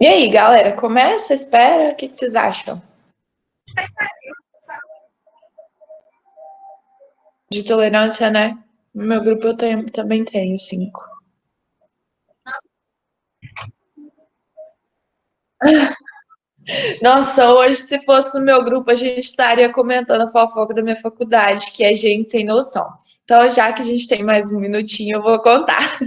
E aí, galera, começa, espera, o que vocês acham? De tolerância, né? No meu grupo também tenho 5. Nossa, hoje, se fosse o meu grupo, a gente estaria comentando a fofoca da minha faculdade, que é gente sem noção. Então, já que a gente tem mais um minutinho, eu vou contar.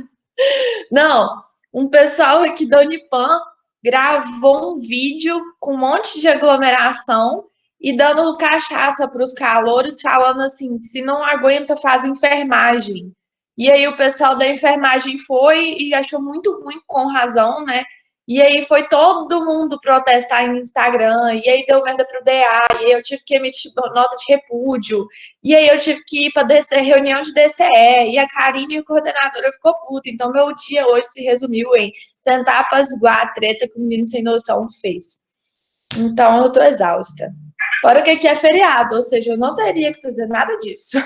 Não, um pessoal aqui da Unipan gravou um vídeo com um monte de aglomeração e dando cachaça para os calouros, falando assim: se não aguenta, faz enfermagem. E aí o pessoal da enfermagem foi e achou muito ruim, com razão, né? E aí foi todo mundo protestar no Instagram, e aí deu merda pro DA, e aí eu tive que emitir nota de repúdio, e aí eu tive que ir para reunião de DCE, e a Karine, a coordenadora, ficou puta. Então meu dia hoje se resumiu em tentar apaziguar a treta que o menino sem noção fez. Então eu tô exausta. Fora que aqui é feriado, ou seja, eu não teria que fazer nada disso.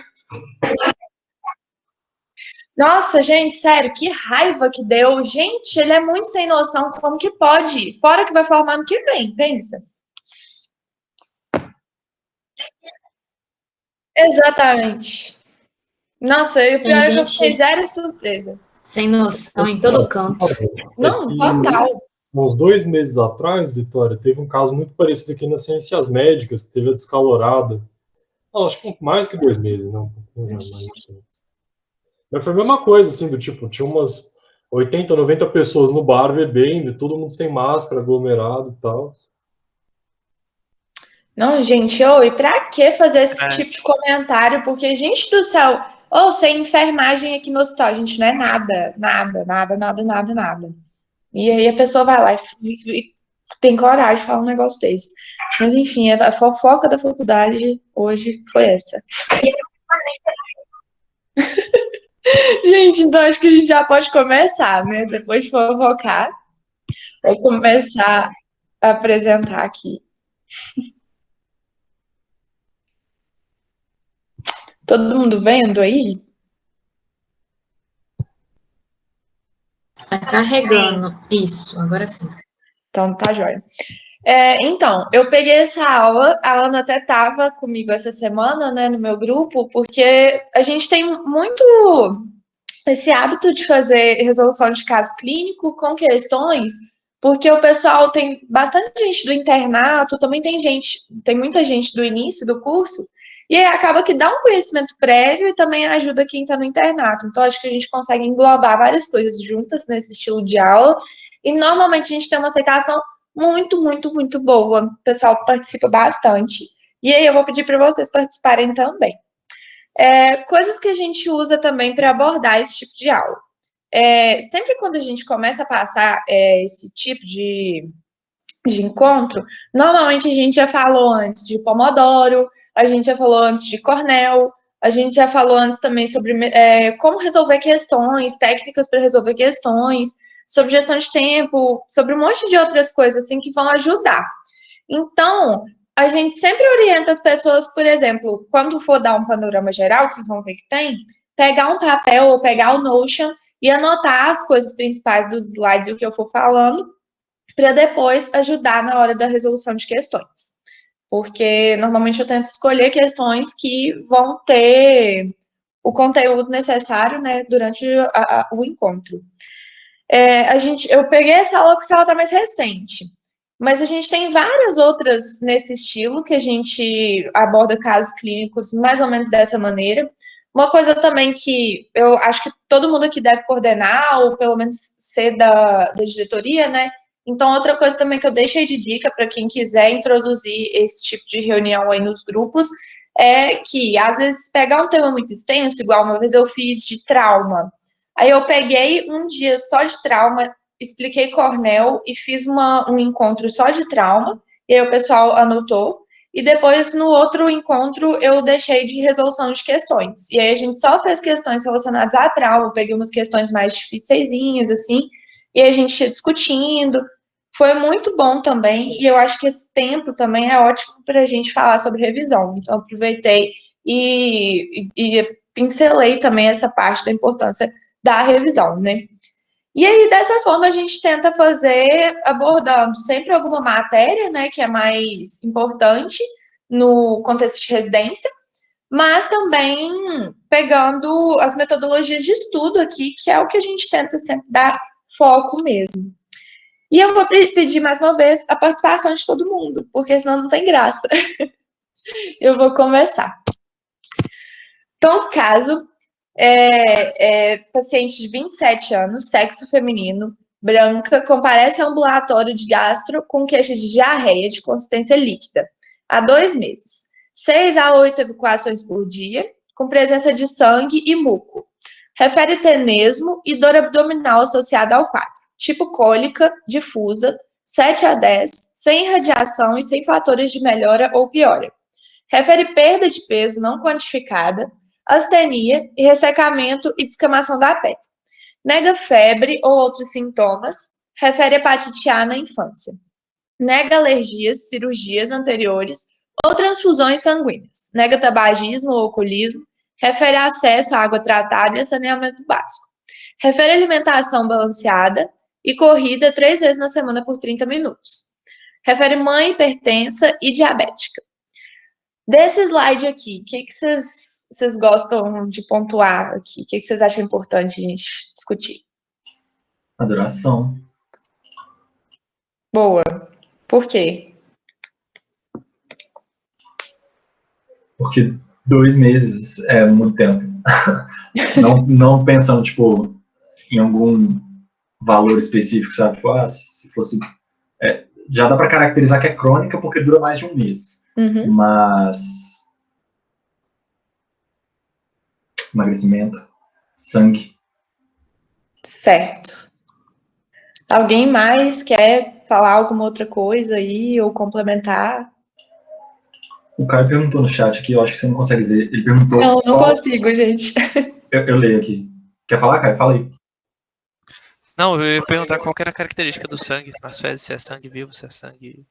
Nossa, gente, sério, que raiva que deu. Gente, ele é muito sem noção. Como que pode? Fora que vai formar ano que vem, pensa. Exatamente. Nossa, e o Tem pior é que eu fiquei gente zero surpresa. sem noção em todo canto. É Não, que total. uns 2 meses atrás, Vitória, teve um caso muito parecido aqui nas ciências médicas, que teve a descalorada. Não, acho que mais que 2 meses, não. Mas foi a mesma coisa, assim, do tipo, tinha umas 80, 90 pessoas no bar bebendo, e todo mundo sem máscara, aglomerado e tal. Não, gente, e pra que fazer esse tipo de comentário? Porque, gente do céu, sem enfermagem aqui no hospital, gente, não é nada, nada, nada, nada, nada, nada. E aí a pessoa vai lá e tem coragem de falar um negócio desse. Mas enfim, a fofoca da faculdade hoje foi essa. Gente, então acho que a gente já pode começar, né? Depois de fofocar, vou começar a apresentar aqui. Todo mundo vendo aí? Tá carregando. Isso, agora sim. Então tá jóia. Então, eu peguei essa aula, a Ana até estava comigo essa semana, né, no meu grupo, porque a gente tem muito esse hábito de fazer resolução de caso clínico com questões, porque o pessoal tem bastante gente do internato, também tem muita gente do início do curso, e aí acaba que dá um conhecimento prévio e também ajuda quem está no internato. Então, acho que a gente consegue englobar várias coisas juntas nesse estilo de aula, e normalmente a gente tem uma aceitação muito, muito, muito boa. O pessoal participa bastante. E aí eu vou pedir para vocês participarem também. Coisas que a gente usa também para abordar esse tipo de aula. Sempre quando a gente começa a passar esse tipo de encontro, normalmente a gente já falou antes de Pomodoro, a gente já falou antes de Cornell, a gente já falou antes também sobre como resolver questões, técnicas para resolver questões, sobre gestão de tempo, sobre um monte de outras coisas assim que vão ajudar. Então, a gente sempre orienta as pessoas, por exemplo, quando for dar um panorama geral, que vocês vão ver que tem, pegar um papel ou pegar o Notion e anotar as coisas principais dos slides e o que eu for falando, para depois ajudar na hora da resolução de questões. Porque normalmente eu tento escolher questões que vão ter o conteúdo necessário, né, durante o encontro. Eu peguei essa aula porque ela está mais recente. Mas a gente tem várias outras nesse estilo que a gente aborda casos clínicos mais ou menos dessa maneira. Uma coisa também que eu acho que todo mundo aqui deve coordenar, ou pelo menos ser da diretoria, né? Então, outra coisa também que eu deixei de dica para quem quiser introduzir esse tipo de reunião aí nos grupos é que, às vezes, pegar um tema muito extenso, igual uma vez eu fiz de trauma. Aí eu peguei um dia só de trauma, expliquei Cornell e fiz um encontro só de trauma, e aí o pessoal anotou. E depois, no outro encontro, eu deixei de resolução de questões. E aí a gente só fez questões relacionadas a trauma, peguei umas questões mais difíceis, assim, e a gente ia discutindo. Foi muito bom também, e eu acho que esse tempo também é ótimo para a gente falar sobre revisão. Então, aproveitei e pincelei também essa parte da importância da revisão, né? E aí, dessa forma, a gente tenta fazer abordando sempre alguma matéria, né, que é mais importante no contexto de residência, mas também pegando as metodologias de estudo aqui, que é o que a gente tenta sempre dar foco mesmo. E eu vou pedir mais uma vez a participação de todo mundo, porque senão não tem graça. Eu vou começar. Então, o caso paciente de 27 anos, sexo feminino, branca, comparece ao ambulatório de gastro com queixa de diarreia de consistência líquida há 2 meses. 6 a 8 evacuações por dia, com presença de sangue e muco. Refere tenesmo e dor abdominal associada ao quadro. Tipo cólica, difusa, 7 a 10, sem irradiação e sem fatores de melhora ou piora. Refere perda de peso não quantificada, astenia e ressecamento e descamação da pele. Nega febre ou outros sintomas. Refere hepatite A na infância. Nega alergias, cirurgias anteriores ou transfusões sanguíneas. Nega tabagismo ou alcoolismo. Refere acesso à água tratada e saneamento básico. Refere alimentação balanceada e corrida 3 vezes na semana por 30 minutos. Refere mãe hipertensa e diabética. Desse slide aqui, o que vocês gostam de pontuar aqui? O que vocês acham importante a gente discutir? A duração. Boa. Por quê? Porque 2 meses é muito tempo. não pensando, tipo, em algum valor específico, sabe? Tipo, se fosse... já dá para caracterizar que é crônica porque dura mais de 1 mês. Uhum. Mas... emagrecimento, sangue. Certo. Alguém mais quer falar alguma outra coisa aí ou complementar? O Caio perguntou no chat aqui, eu acho que você não consegue ver. Ele perguntou... Não consigo, gente. Eu leio aqui. Quer falar, Caio? Fala aí. Não, eu ia perguntar qual que era a característica do sangue nas fezes, se é sangue vivo, se é sangue...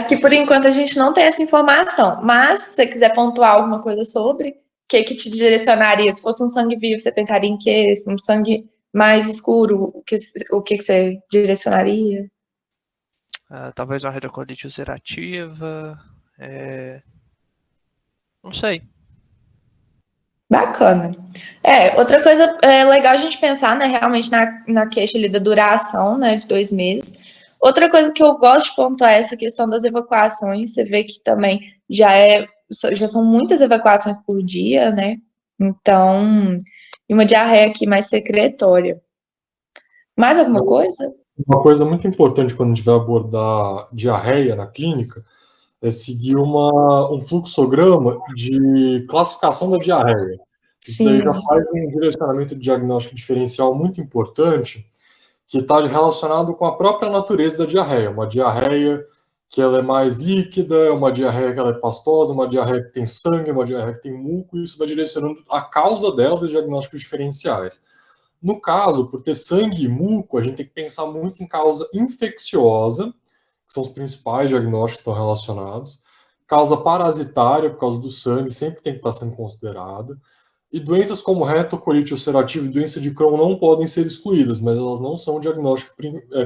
Que por enquanto a gente não tem essa informação, mas se você quiser pontuar alguma coisa sobre, o que te direcionaria? Se fosse um sangue vivo, você pensaria em quê? Um sangue mais escuro, o que você direcionaria? Talvez uma retrocolite ulcerativa, não sei. Bacana. Outra coisa legal a gente pensar, né, realmente na queixa ali da duração, né, de 2 meses. Outra coisa que eu gosto de pontuar é essa questão das evacuações. Você vê que também já são muitas evacuações por dia, né? Então, e uma diarreia aqui mais secretória. Mais alguma coisa? Uma coisa muito importante quando a gente vai abordar diarreia na clínica é seguir um fluxograma de classificação da diarreia. Isso daí já faz um direcionamento de diagnóstico diferencial muito importante, que está relacionado com a própria natureza da diarreia. Uma diarreia que ela é mais líquida, uma diarreia que ela é pastosa, uma diarreia que tem sangue, uma diarreia que tem muco, e isso vai direcionando a causa dela dos diagnósticos diferenciais. No caso, por ter sangue e muco, a gente tem que pensar muito em causa infecciosa, que são os principais diagnósticos que estão relacionados, causa parasitária, por causa do sangue, sempre tem que estar sendo considerada, e doenças como retocolite ulcerativa e doença de Crohn não podem ser excluídas, mas elas não são o diagnóstico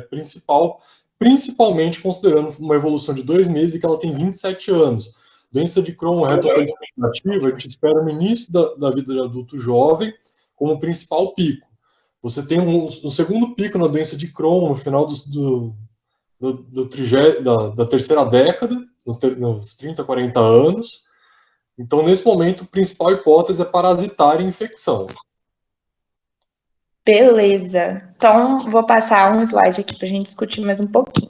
principal, principalmente considerando uma evolução de 2 meses e que ela tem 27 anos. Doença de Crohn, retocolite ulcerativa, a gente espera no início da vida de adulto jovem como principal pico. Você tem um segundo pico na doença de Crohn no final da terceira década, nos 30, 40 anos. Então, nesse momento, a principal hipótese é parasitária e infecção. Beleza. Então, vou passar um slide aqui para a gente discutir mais um pouquinho.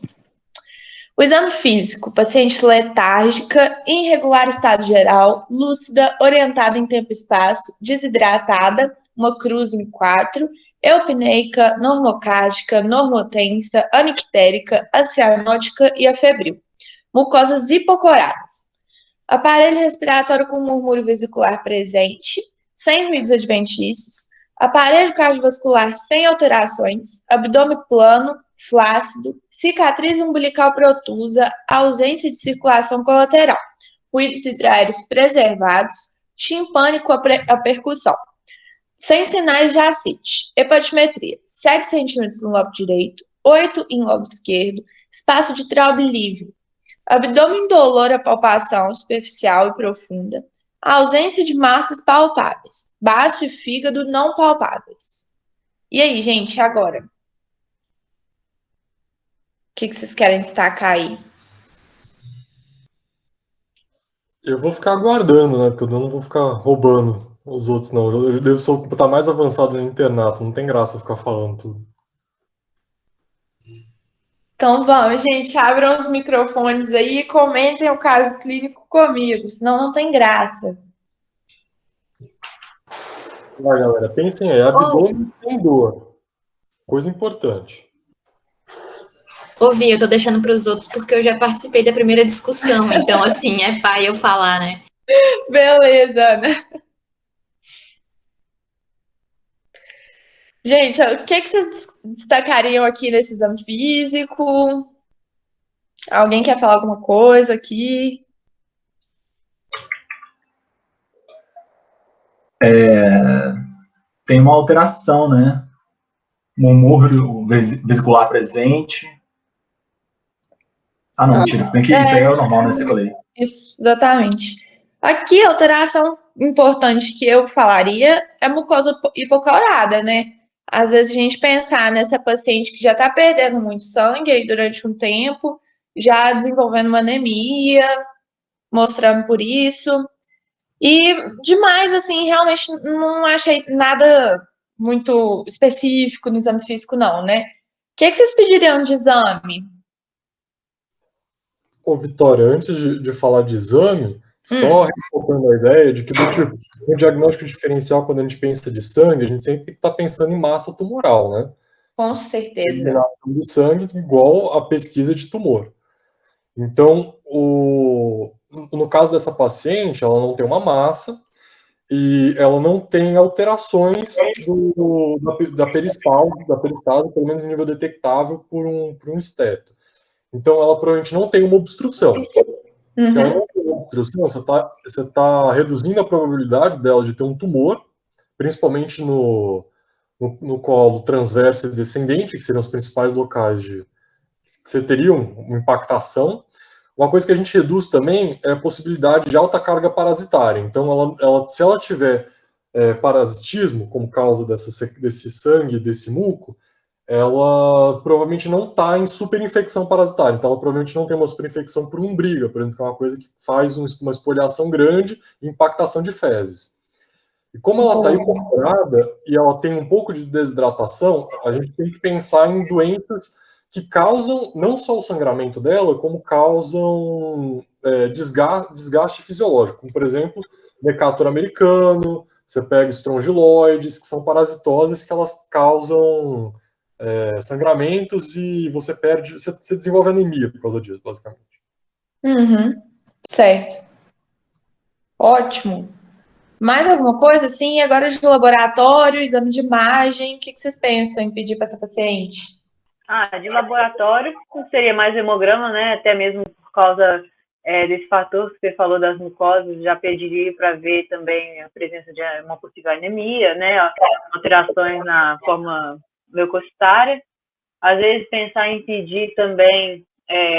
O exame físico, paciente letárgica, irregular estado geral, lúcida, orientada em tempo e espaço, desidratada, uma cruz em 4, eupneica, normocárdica, normotensa, anictérica, acianótica e afebril. Mucosas hipocoradas. Aparelho respiratório com murmúrio vesicular presente, sem ruídos adventícios. Aparelho cardiovascular sem alterações, abdômen plano, flácido, cicatriz umbilical protusa, ausência de circulação colateral, ruídos intra-aéreos preservados, timpânico a percussão. sem sinais de ascite. Hepatimetria: 7 centímetros no lobo direito, 8 em lobo esquerdo, espaço de traube livre. Abdômen dolor à palpação superficial e profunda. Ausência de massas palpáveis. Baço e fígado não palpáveis. E aí, gente, agora? O que vocês querem destacar aí? Eu vou ficar aguardando, né? Porque eu não vou ficar roubando os outros, não. Eu devo estar mais avançado no internato, não tem graça ficar falando tudo. Então vamos, gente, abram os microfones aí e comentem o caso clínico comigo, senão não tem graça. Vai, galera, pensem aí, abdômen sem dor. Coisa importante. Ouvi, eu tô deixando para os outros porque eu já participei da primeira discussão, então assim, é pai eu falar, né? Beleza, Ana. Gente, o que vocês destacariam aqui nesse exame físico? Alguém quer falar alguma coisa aqui? Tem uma alteração, né? Um humor vesicular presente. Ah, não, mentira. Isso aí é o normal, né? Você falei. Isso, exatamente. Aqui, a alteração importante que eu falaria é a mucosa hipoclorada, né? Às vezes a gente pensar nessa paciente que já está perdendo muito sangue aí durante um tempo, já desenvolvendo uma anemia, mostrando por isso. E demais, assim, realmente não achei nada muito específico no exame físico, não, né? O que vocês pediriam de exame? Ô, Vitória, antes de falar de exame, só reforçando a ideia de que do tipo, o diagnóstico diferencial, quando a gente pensa de sangue, a gente sempre está pensando em massa tumoral, né? Com certeza. Eliminação de sangue igual a pesquisa de tumor. Então, no caso dessa paciente, ela não tem uma massa e ela não tem alterações da peristalse, pelo menos em nível detectável por um esteto. Então, ela provavelmente não tem uma obstrução. Se ela não tem uma obstrução, você tá reduzindo a probabilidade dela de ter um tumor, principalmente no colo transverso e descendente, que seriam os principais locais que você teria uma impactação. Uma coisa que a gente reduz também é a possibilidade de alta carga parasitária. Então, se ela tiver parasitismo como causa desse sangue, desse muco, ela provavelmente não está em superinfecção parasitária. Então, ela provavelmente não tem uma superinfecção por umbriga, por exemplo, que é uma coisa que faz uma espoliação grande e impactação de fezes. E como ela está incorporada e ela tem um pouco de desidratação, a gente tem que pensar em doenças que causam não só o sangramento dela, como causam desgaste fisiológico, como, por exemplo, Decatur americano, você pega estrongiloides, que são parasitoses que elas causam sangramentos e você desenvolve anemia por causa disso, basicamente. Certo. Ótimo. Mais alguma coisa? Sim, agora de laboratório, exame de imagem, o que vocês pensam em pedir para essa paciente? De laboratório, seria mais hemograma, né? Até mesmo por causa desse fator que você falou das mucosas, já pediria para ver também a presença de uma possível anemia, né? Alterações na forma leucocitária. Às vezes pensar em pedir também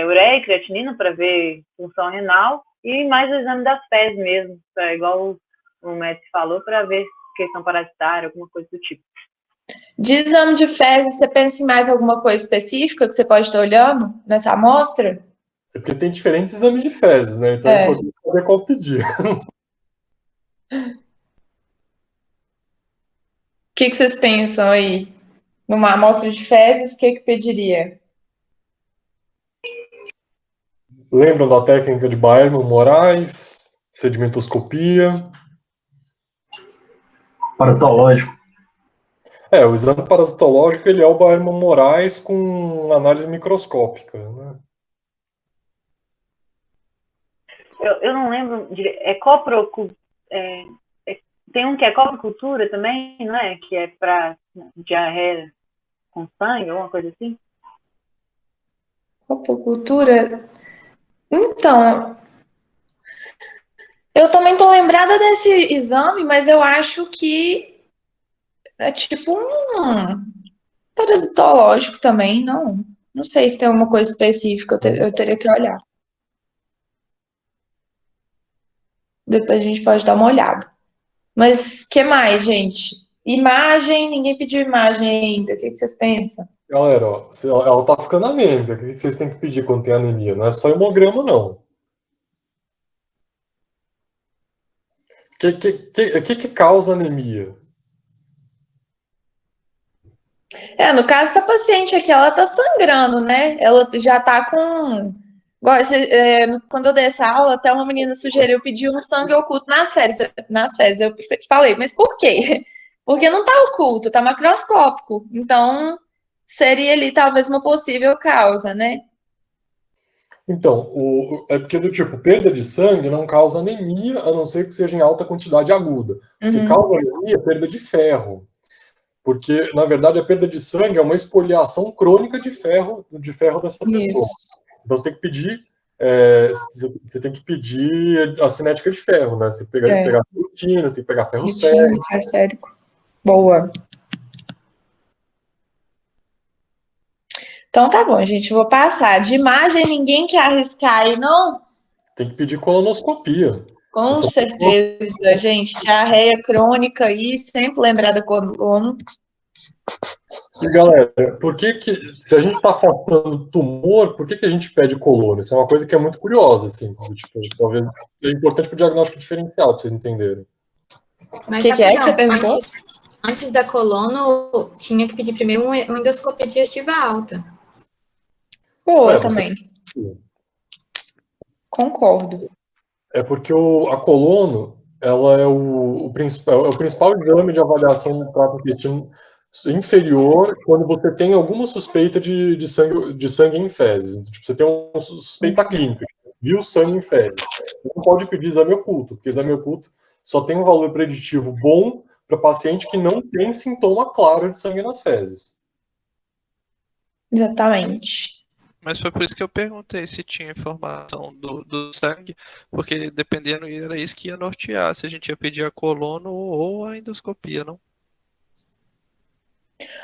ureia e creatinina para ver função renal e mais o exame das fezes mesmo, igual o médico falou, para ver questão parasitária, alguma coisa do tipo. De exame de fezes, você pensa em mais alguma coisa específica que você pode estar olhando nessa amostra? É porque tem diferentes exames de fezes, né? Então é importante saber qual pedir. O que vocês pensam aí? Numa amostra de fezes, o que pediria? Lembram da técnica de Baerman-Moraes, sedimentoscopia? Parasitológico. O exame parasitológico ele é o Baerman-Moraes com análise microscópica, né? Eu não lembro, tem um que é coprocultura também, não é? Que é para diarreia com sangue, alguma coisa assim? Coprocultura? Então, eu também tô lembrada desse exame, mas eu acho que é tipo um parasitológico também, não. Não sei se tem uma coisa específica, eu teria que olhar. Depois a gente pode dar uma olhada. Mas que mais, gente? Imagem, ninguém pediu imagem ainda. O que vocês pensam? Galera, ó, ela tá ficando anêmica. O que vocês têm que pedir quando tem anemia? Não é só hemograma, não. O que causa anemia? No caso dessa paciente aqui, ela tá sangrando, né? Ela já tá com. Quando eu dei essa aula, até uma menina sugeriu pedir um sangue oculto nas fezes. Nas fezes. Eu falei, mas por quê? Porque não tá oculto, tá macroscópico. Então, seria ali talvez uma possível causa, né? Então, é porque do tipo, perda de sangue não causa anemia, a não ser que seja em alta quantidade aguda. O que Uhum. causa anemia é perda de ferro. Porque, na verdade, a perda de sangue é uma espoliação crônica de ferro dessa pessoa. Isso. Então, você tem que pedir a cinética de ferro, né? Você tem que pegar ferritina, você tem que pegar ferro sério. Ritinho, ferro. Boa. Então tá bom, gente. Vou passar. De imagem, ninguém quer arriscar aí, não? Tem que pedir colonoscopia. Com certeza, gente. Diarreia crônica aí, sempre lembrar da colono. E galera, se a gente está afastando tumor, por que a gente pede colono? Isso é uma coisa que é muito curiosa, assim, tipo, talvez é importante para o diagnóstico diferencial, para vocês entenderem. Mas Que é que você rapidão, perguntou? antes da colono, tinha que pedir primeiro uma endoscopia digestiva alta. Boa também. Concordo. É porque a colono, ela é o principal exame de avaliação do trato intestino inferior quando você tem alguma suspeita de sangue em fezes. Tipo, você tem uma suspeita clínica, viu sangue em fezes. Você não pode pedir exame oculto, porque exame oculto só tem um valor preditivo bom para paciente que não tem sintoma claro de sangue nas fezes. Exatamente. Mas foi por isso que eu perguntei se tinha informação do sangue, porque dependendo, era isso que ia nortear, se a gente ia pedir a colono ou a endoscopia, não?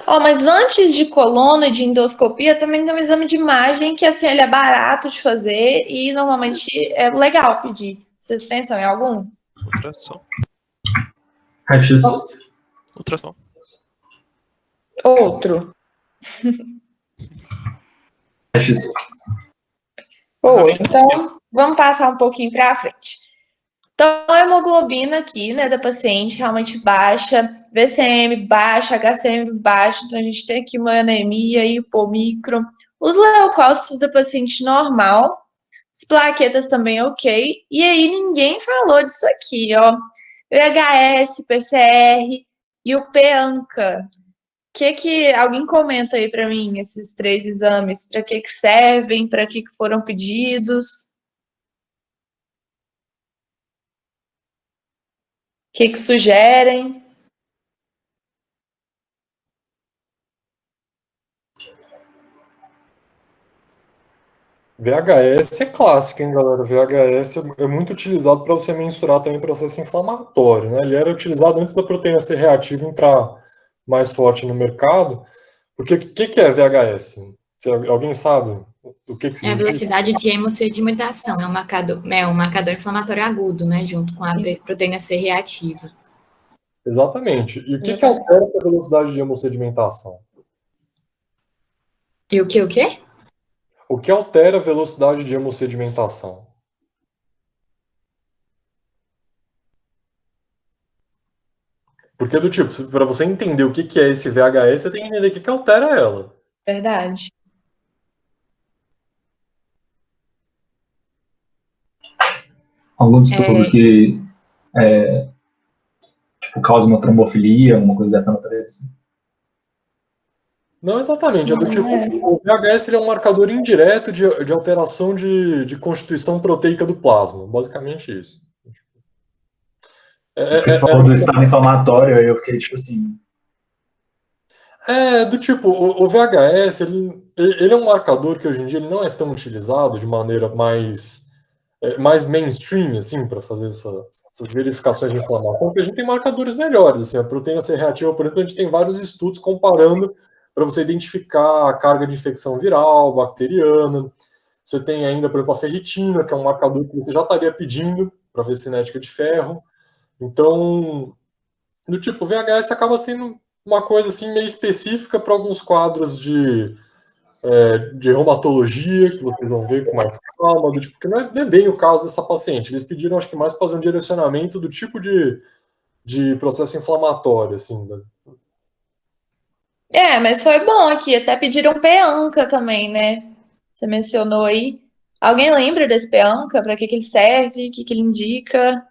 Mas antes de coluna e de endoscopia, também tem um exame de imagem que, assim, ele é barato de fazer e normalmente é legal pedir. Vocês pensam em algum? Ultrassom. Ultrassom. Outro. Então, vamos passar um pouquinho para frente. Então, a hemoglobina aqui, né, da paciente realmente baixa, VCM baixa, HCM baixa, então a gente tem aqui uma anemia, hipomicro. Os leucócitos da paciente normal, as plaquetas também ok. E aí ninguém falou disso aqui, ó. VHS, PCR e o PANCA. Alguém comenta aí para mim esses 3 exames? Para que servem? Para que foram pedidos? O que sugerem? VHS é clássico, hein, galera? VHS é muito utilizado para você mensurar também processo inflamatório, né? Ele era utilizado antes da proteína C reativa entrar mais forte no mercado. Porque o que é VHS? Alguém sabe o que É a significa? velocidade de hemossedimentação, é um marcador inflamatório agudo, né, junto com a proteína C reativa. Exatamente. E o que altera a velocidade de hemossedimentação? E o quê? O que altera a velocidade de hemossedimentação? Porque do tipo, para você entender o que é esse VHS, você tem que entender o que altera ela. Verdade. Algum distúrbio que tipo, causa uma trombofilia, alguma coisa dessa natureza? Não exatamente, é do tipo, o VHS ele é um marcador indireto de alteração de constituição proteica do plasma, basicamente isso. Você falou do estado inflamatório, aí eu fiquei tipo assim... Do tipo, o VHS, ele é um marcador que hoje em dia ele não é tão utilizado de maneira mais mais mainstream, assim, para fazer essas verificações de inflamação, porque a gente tem marcadores melhores, assim, a proteína C reativa, por exemplo, a gente tem vários estudos comparando para você identificar a carga de infecção viral, bacteriana. Você tem ainda, por exemplo, a ferritina, que é um marcador que você já estaria pedindo para ver cinética de ferro. Então, do tipo, o VHS acaba sendo uma coisa assim meio específica para alguns quadros de reumatologia, que vocês vão ver com mais calma, do tipo, que não é bem o caso dessa paciente. Eles pediram, acho que mais para fazer um direcionamento do tipo de processo inflamatório, assim. Mas foi bom aqui. Até pediram PEANCA também, né? Você mencionou aí. Alguém lembra desse PEANCA? Para que ele serve? O que ele indica?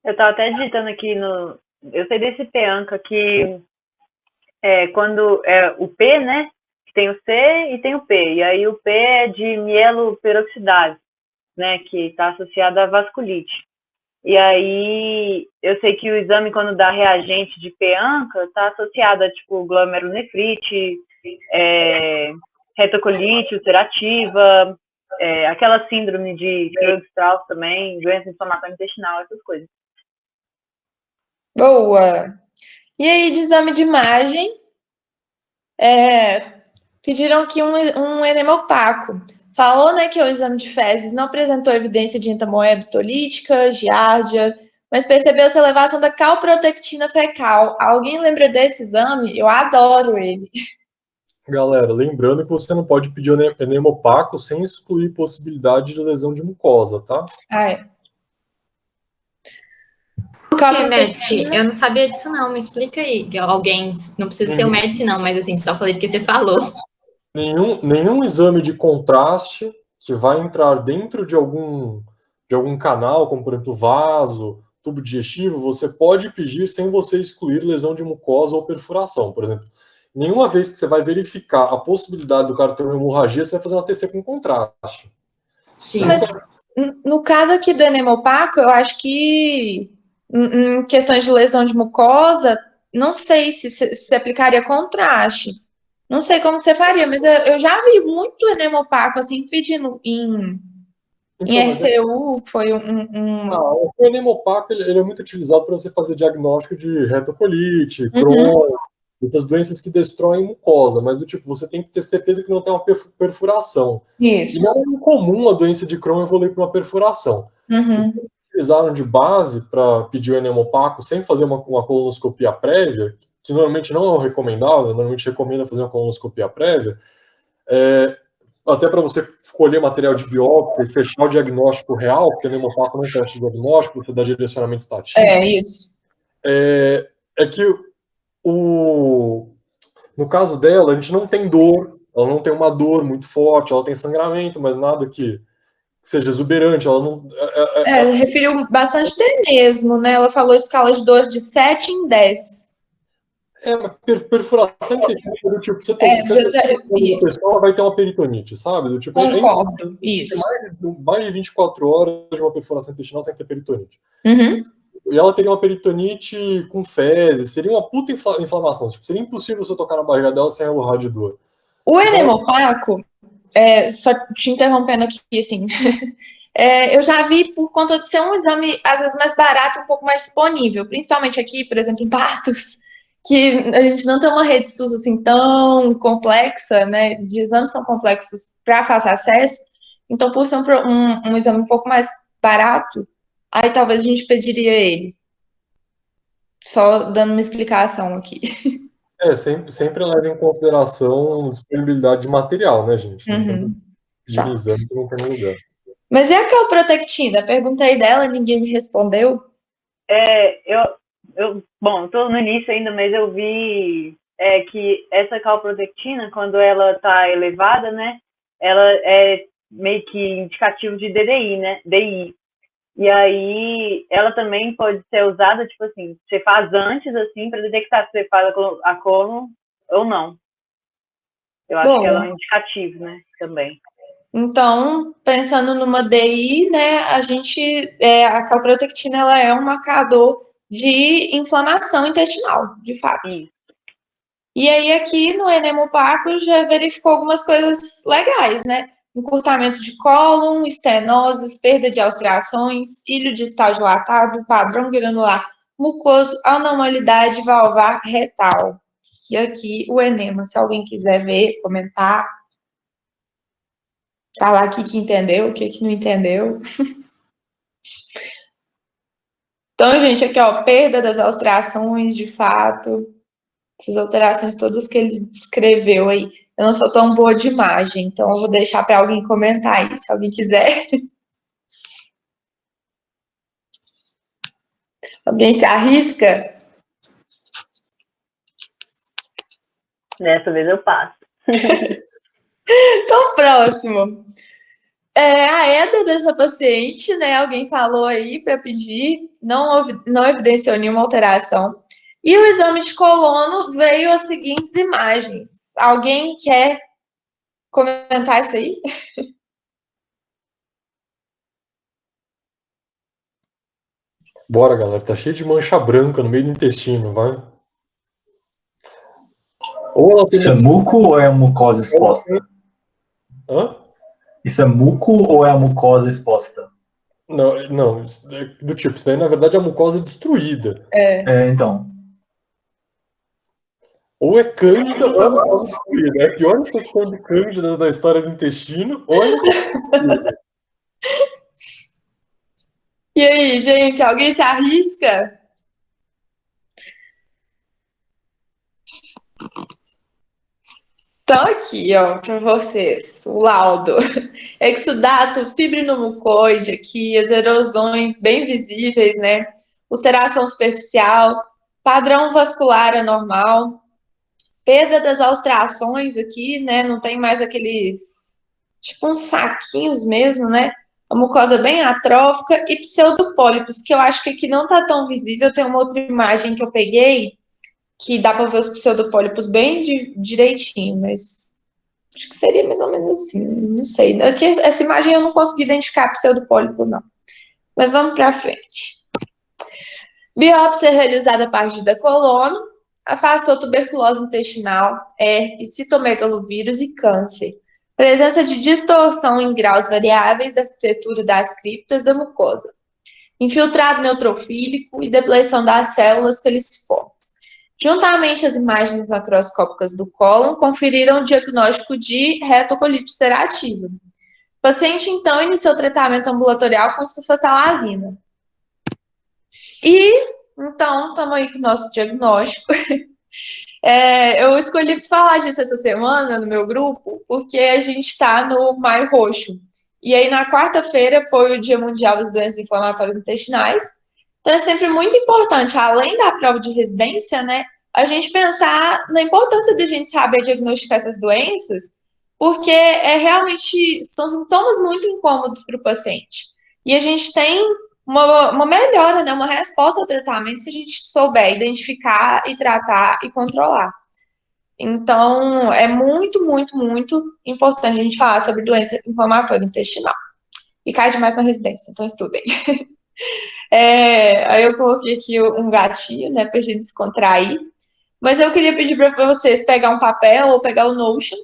Eu estava até digitando aqui no. Eu sei desse PEANCA que quando é o P, né? Tem o C e tem o P. E aí o P é de mieloperoxidase, né? Que está associado à vasculite. E aí eu sei que o exame, quando dá reagente de PEANCA, está associado a tipo glomerulonefrite, retocolite ulcerativa, aquela síndrome de Krug-Strauss também, doença inflamatória intestinal, essas coisas. Boa! E aí, de exame de imagem, pediram aqui um enema opaco. Falou, né, que o exame de fezes não apresentou evidência de entamoeba histolítica, giardia, mas percebeu-se elevação da calprotectina fecal. Alguém lembra desse exame? Eu adoro ele. Galera, lembrando que você não pode pedir enema opaco sem excluir possibilidade de lesão de mucosa, tá? Por que, Médici? Eu não sabia disso, não. Me explica aí. Alguém, não precisa ser o Médici, não, mas assim, só falei porque você falou. Nenhum exame de contraste que vai entrar dentro de algum canal, como por exemplo vaso, tubo digestivo, você pode pedir sem você excluir lesão de mucosa ou perfuração, por exemplo. Nenhuma vez que você vai verificar a possibilidade do cara ter uma hemorragia, você vai fazer uma TC com contraste. Sim. Mas no caso aqui do enema opaco, eu acho que em questões de lesão de mucosa, não sei se aplicaria contraste. Não sei como você faria, mas eu já vi muito enema opaco, assim, pedindo em RCU, que foi o enema opaco ele é muito utilizado para você fazer diagnóstico de retocolite, Crohn, essas doenças que destroem mucosa, mas do tipo, você tem que ter certeza que não tem uma perfuração. Isso. E não é incomum a doença de Crohn evoluir para uma perfuração. Utilizaram de base para pedir o enema opaco sem fazer uma colonoscopia prévia, que normalmente não é recomendável, normalmente recomenda fazer uma colonoscopia prévia, até para você colher material de biópsia e fechar o diagnóstico real, porque o enema opaco não testa o diagnóstico, você dá direcionamento estatístico. Isso. É que no caso dela, a gente não tem dor, ela não tem uma dor muito forte, ela tem sangramento, mas nada que seja exuberante, ela não... referiu bastante tenesmo, né? Ela falou escala de dor de 7 em 10. Uma perfuração intestinal do tipo, você a pessoa vai ter uma peritonite, sabe? Do tipo, Concordo, isso. Mais de 24 horas de uma perfuração intestinal sem ter peritonite. E ela teria uma peritonite com fezes, seria uma puta inflamação. Tipo, seria impossível você tocar na barriga dela sem ela urrar de dor. O enema opaco, só te interrompendo aqui, assim, eu já vi por conta de ser um exame, às vezes, mais barato, um pouco mais disponível, principalmente aqui, por exemplo, em Patos, que a gente não tem uma rede SUS assim tão complexa, né? De exames são complexos para fácil acesso, então, por ser um exame um pouco mais barato, aí talvez a gente pediria ele. Só dando uma explicação aqui. Sempre leva em consideração disponibilidade de material, né, gente? Não tem pedir exame que não tem no lugar. Mas e a calprotectina? Perguntei dela, ninguém me respondeu. Bom, estou no início ainda, mas eu vi que essa calprotectina, quando ela está elevada, né, ela é meio que indicativo de DDI, né, DI. E aí, ela também pode ser usada, tipo assim, você faz antes, assim, para detectar se você faz a colon ou não. Eu acho que ela é um indicativo, né, também. Então, pensando numa DI, né, a calprotectina, ela é um marcador de inflamação intestinal, de fato. Isso. E aí, aqui no enema opaco, já verificou algumas coisas legais, né? encurtamento de cólon, estenoses, perda de austriações, ilho distal dilatado, padrão granular mucoso, anormalidade valvar retal. E aqui o enema, se alguém quiser ver, comentar, falar o que entendeu, o que não entendeu. Então, gente, aqui, ó, perda das austriações, de fato, essas alterações todas que ele descreveu aí. Eu não sou tão boa de imagem, então eu vou deixar para alguém comentar aí, se alguém quiser. Alguém se arrisca? Dessa vez eu passo. Então, próximo. A EDA dessa paciente, né? Alguém falou aí para pedir, não evidenciou nenhuma alteração. E o exame de colono veio as seguintes imagens. Alguém quer comentar isso aí? Bora, galera. Tá cheio de mancha branca no meio do intestino, vai. Ou ela tem Isso é muco ou é a mucosa exposta? Hã? Isso é muco ou é a mucosa exposta? Não, do tipo, isso daí na verdade é a mucosa destruída. Então. Ou é cândida ou é mucosa destruída. É a pior infecção de cândida da história do intestino, ou é mucosa destruída. E aí, gente, alguém se arrisca? Então, aqui, ó, para vocês, o laudo. Exudato fibrinomucoide aqui, as erosões bem visíveis, né? Ulceração superficial, padrão vascular anormal, perda das austriações aqui, né? Não tem mais aqueles, tipo uns saquinhos mesmo, né? A mucosa bem atrófica e pseudopólipos, que eu acho que aqui não tá tão visível. Tem uma outra imagem que eu peguei, que dá para ver os pseudopólipos bem direitinho, mas acho que seria mais ou menos assim, não sei. Aqui, essa imagem eu não consegui identificar pseudopólipo, não. Mas vamos para frente. Biópsia realizada a partir da colono, afastou tuberculose intestinal, herpes, citomegalovírus e câncer. Presença de distorção em graus variáveis da arquitetura das criptas da mucosa. Infiltrado neutrofílico e depleção das células caliciformes. Juntamente às imagens macroscópicas do cólon, conferiram o diagnóstico de retocolite ulcerativa. O paciente, então, iniciou tratamento ambulatorial com sulfasalazina. E, então, estamos aí com o nosso diagnóstico. Eu escolhi falar disso essa semana no meu grupo, porque a gente está no Maio Roxo. E aí, na quarta-feira, foi o Dia Mundial das Doenças Inflamatórias Intestinais. Então, é sempre muito importante, além da prova de residência, né, a gente pensar na importância da gente saber diagnosticar essas doenças, porque realmente são sintomas muito incômodos para o paciente. E a gente tem uma melhora, né, uma resposta ao tratamento se a gente souber identificar e tratar e controlar. Então, é muito, muito, muito importante a gente falar sobre doença inflamatória intestinal. E cai demais na residência, então estudem. Aí eu coloquei aqui um gatinho, né, pra gente descontrair. Mas eu queria pedir para vocês pegar um papel ou pegar o Notion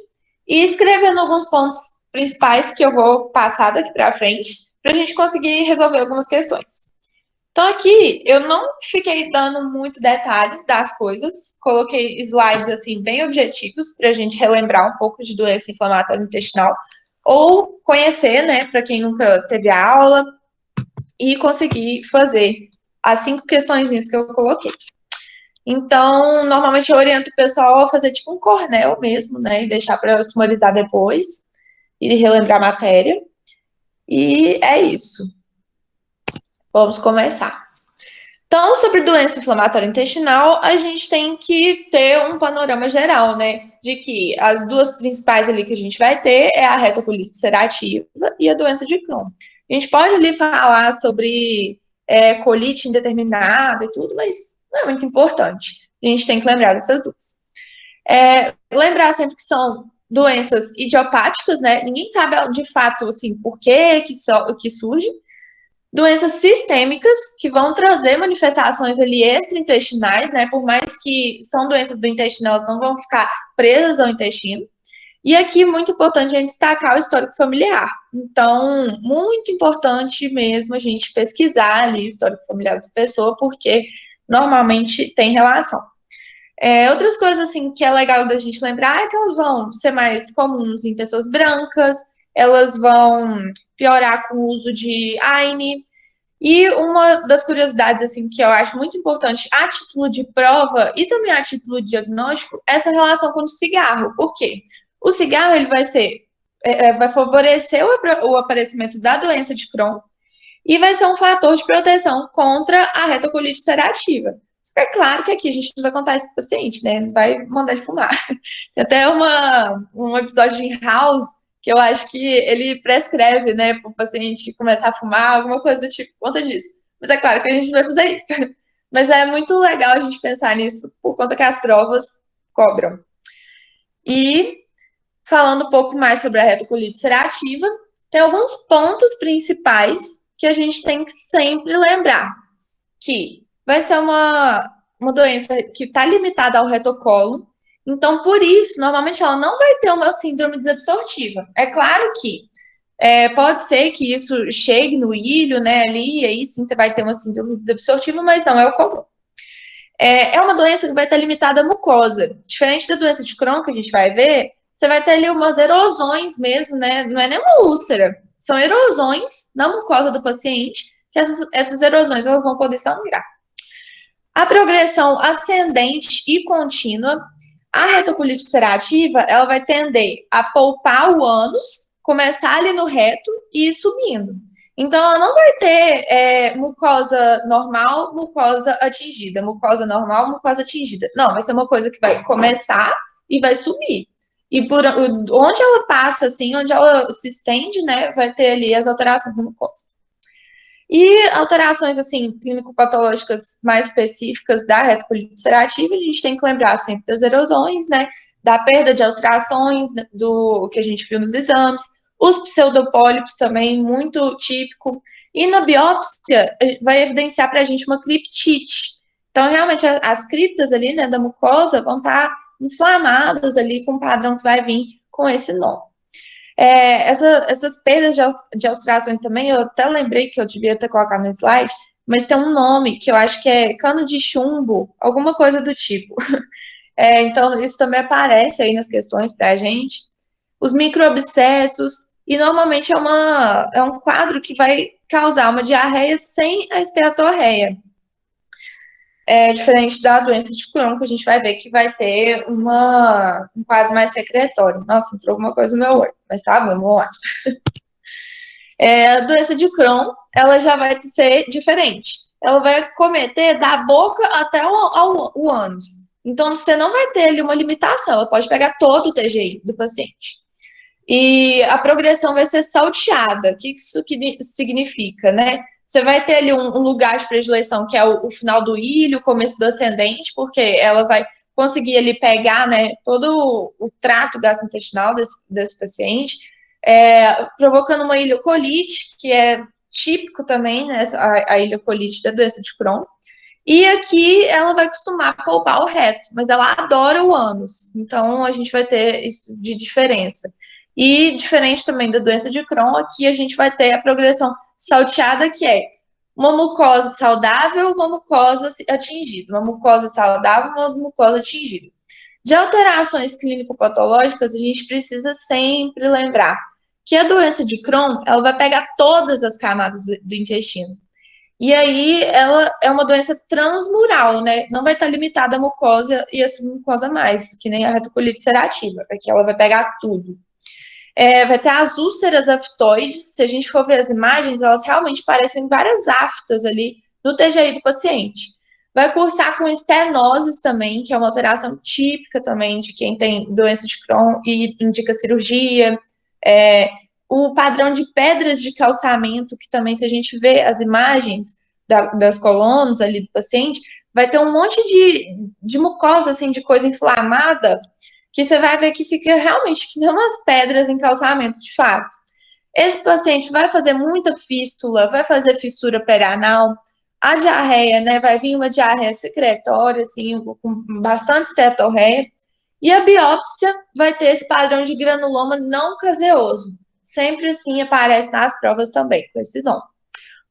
e escrevendo alguns pontos principais que eu vou passar daqui para frente, para a gente conseguir resolver algumas questões. Então, aqui, eu não fiquei dando muito detalhes das coisas, coloquei slides, assim, bem objetivos, para a gente relembrar um pouco de doença inflamatória intestinal, ou conhecer, né, para quem nunca teve a aula, e conseguir fazer as 5 questõezinhas que eu coloquei. Então, normalmente eu oriento o pessoal a fazer tipo um Cornell mesmo, né, e deixar para sumarizar depois, e relembrar a matéria, e é isso. Vamos começar. Então, sobre doença inflamatória intestinal, a gente tem que ter um panorama geral, né? De que as duas principais ali que a gente vai ter é a retocolite ulcerativa e a doença de Crohn. A gente pode ali falar sobre colite indeterminada e tudo, mas não é muito importante. A gente tem que lembrar dessas duas. Lembrar sempre que são doenças idiopáticas, né? Ninguém sabe de fato, assim, por que surge. Doenças sistêmicas, que vão trazer manifestações ali extraintestinais, né? Por mais que são doenças do intestino, elas não vão ficar presas ao intestino. E aqui, muito importante a gente destacar o histórico familiar. Então, muito importante mesmo a gente pesquisar ali o histórico familiar dessa pessoa, porque normalmente tem relação. Outras coisas, assim, que é legal da gente lembrar é que elas vão ser mais comuns em pessoas brancas, elas vão piorar com o uso de AINE. E uma das curiosidades, assim, que eu acho muito importante a título de prova e também a título de diagnóstico, é essa relação com o cigarro. Por quê? O cigarro, ele vai favorecer o aparecimento da doença de Crohn e vai ser um fator de proteção contra a retocolite ulcerativa. É claro que aqui a gente não vai contar isso para o paciente, né? Não vai mandar ele fumar. Tem até um episódio de House que eu acho que ele prescreve, né, para o paciente começar a fumar, alguma coisa do tipo, por conta disso. Mas é claro que a gente não vai fazer isso. Mas é muito legal a gente pensar nisso, por conta que as provas cobram. E, falando um pouco mais sobre a retocolite ulcerativa, tem alguns pontos principais que a gente tem que sempre lembrar. Que vai ser uma doença que está limitada ao retocolo, então, por isso, normalmente ela não vai ter uma síndrome desabsortiva. É claro que pode ser que isso chegue no ilho, né, ali, e aí sim você vai ter uma síndrome desabsortiva, mas não é o comum. É uma doença que vai estar limitada à mucosa. Diferente da doença de Crohn, que a gente vai ver, você vai ter ali umas erosões mesmo, né, não é nem uma úlcera, são erosões na mucosa do paciente, que essas erosões elas vão poder sangrar. A progressão ascendente e contínua, a retocolite ulcerativa, ela vai tender a polpar o ânus, começar ali no reto e ir subindo. Então, ela não vai ter mucosa normal, mucosa atingida, mucosa normal, mucosa atingida. Não, vai ser uma coisa que vai começar e vai subir. E por onde ela passa, assim, onde ela se estende, né, vai ter ali as alterações da mucosa. E alterações, assim, clínico-patológicas mais específicas da retocolite ulcerativa, a gente tem que lembrar sempre das erosões, né, da perda de ulcerações, do que a gente viu nos exames, os pseudopólipos também, muito típico. E na biópsia, vai evidenciar para a gente uma criptite. Então, realmente, as criptas ali, né, da mucosa vão estar inflamadas ali com o padrão que vai vir com esse nome. Essas perdas de ulcerações também, eu até lembrei que eu devia ter colocado no slide, mas tem um nome que eu acho que é cano de chumbo, alguma coisa do tipo. Então, isso também aparece aí nas questões para a gente. Os microabscessos, e normalmente é um quadro que vai causar uma diarreia sem a esteatorreia. Diferente da doença de Crohn, que a gente vai ver que vai ter um quadro mais secretório. Nossa, entrou alguma coisa no meu olho, mas tá, vamos lá. A doença de Crohn, ela já vai ser diferente. Ela vai cometer da boca até o ânus. Então, você não vai ter ali uma limitação, ela pode pegar todo o TGI do paciente. E a progressão vai ser salteada. O que isso significa, né? Você vai ter ali um lugar de predileção, que é o final do ilho, o começo do ascendente, porque ela vai conseguir ali pegar, né, todo o trato gastrointestinal desse paciente, provocando uma iliocolite, que é típico também, né, a iliocolite da doença de Crohn. E aqui ela vai costumar polpar o reto, mas ela adora o ânus. Então, a gente vai ter isso de diferença. E, diferente também da doença de Crohn, aqui a gente vai ter a progressão salteada, que é uma mucosa saudável, uma mucosa atingida. Uma mucosa saudável, uma mucosa atingida. De alterações clínico-patológicas, a gente precisa sempre lembrar que a doença de Crohn, ela vai pegar todas as camadas do intestino. E aí, ela é uma doença transmural, né? Não vai estar limitada à mucosa e a submucosa mais, que nem a retocolite ulcerativa, porque ela vai pegar tudo. Vai ter as úlceras aftoides. Se a gente for ver as imagens, elas realmente parecem várias aftas ali no TGI do paciente. Vai cursar com estenoses também, que é uma alteração típica também de quem tem doença de Crohn e indica cirurgia. O padrão de pedras de calçamento, que também, se a gente vê as imagens das colonos ali do paciente, vai ter um monte de mucosa, assim, de coisa inflamada, que você vai ver que fica realmente que nem umas pedras em calçamento, de fato. Esse paciente vai fazer muita fístula, vai fazer fissura perianal, a diarreia, né, vai vir uma diarreia secretória, assim, com bastante esteatorreia, E a biópsia vai ter esse padrão de granuloma não caseoso. Sempre assim aparece nas provas também, com esse nome.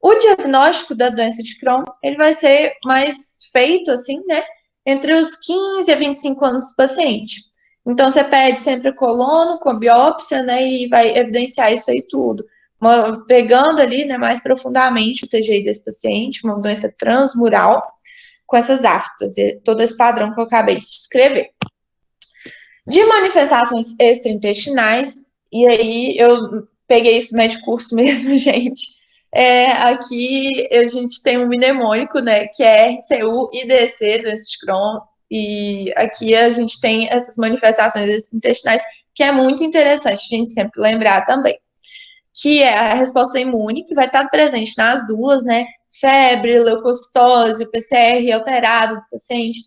O diagnóstico da doença de Crohn, ele vai ser mais feito assim, né, entre os 15 a 25 anos do paciente. Então, você pede sempre colono com a biópsia, né, e vai evidenciar isso aí tudo. Pegando ali, né, mais profundamente o TGI desse paciente, uma doença transmural, com essas aftas, todo esse padrão que eu acabei de descrever. De manifestações extraintestinais, e aí eu peguei isso do médico curso mesmo, gente. Aqui a gente tem um mnemônico, né, que é RCU, IDC, doença de Crohn, e aqui a gente tem essas manifestações extraintestinais, que é muito interessante a gente sempre lembrar também, que é a resposta imune, que vai estar presente nas duas, né, febre, leucocitose, o PCR alterado do paciente,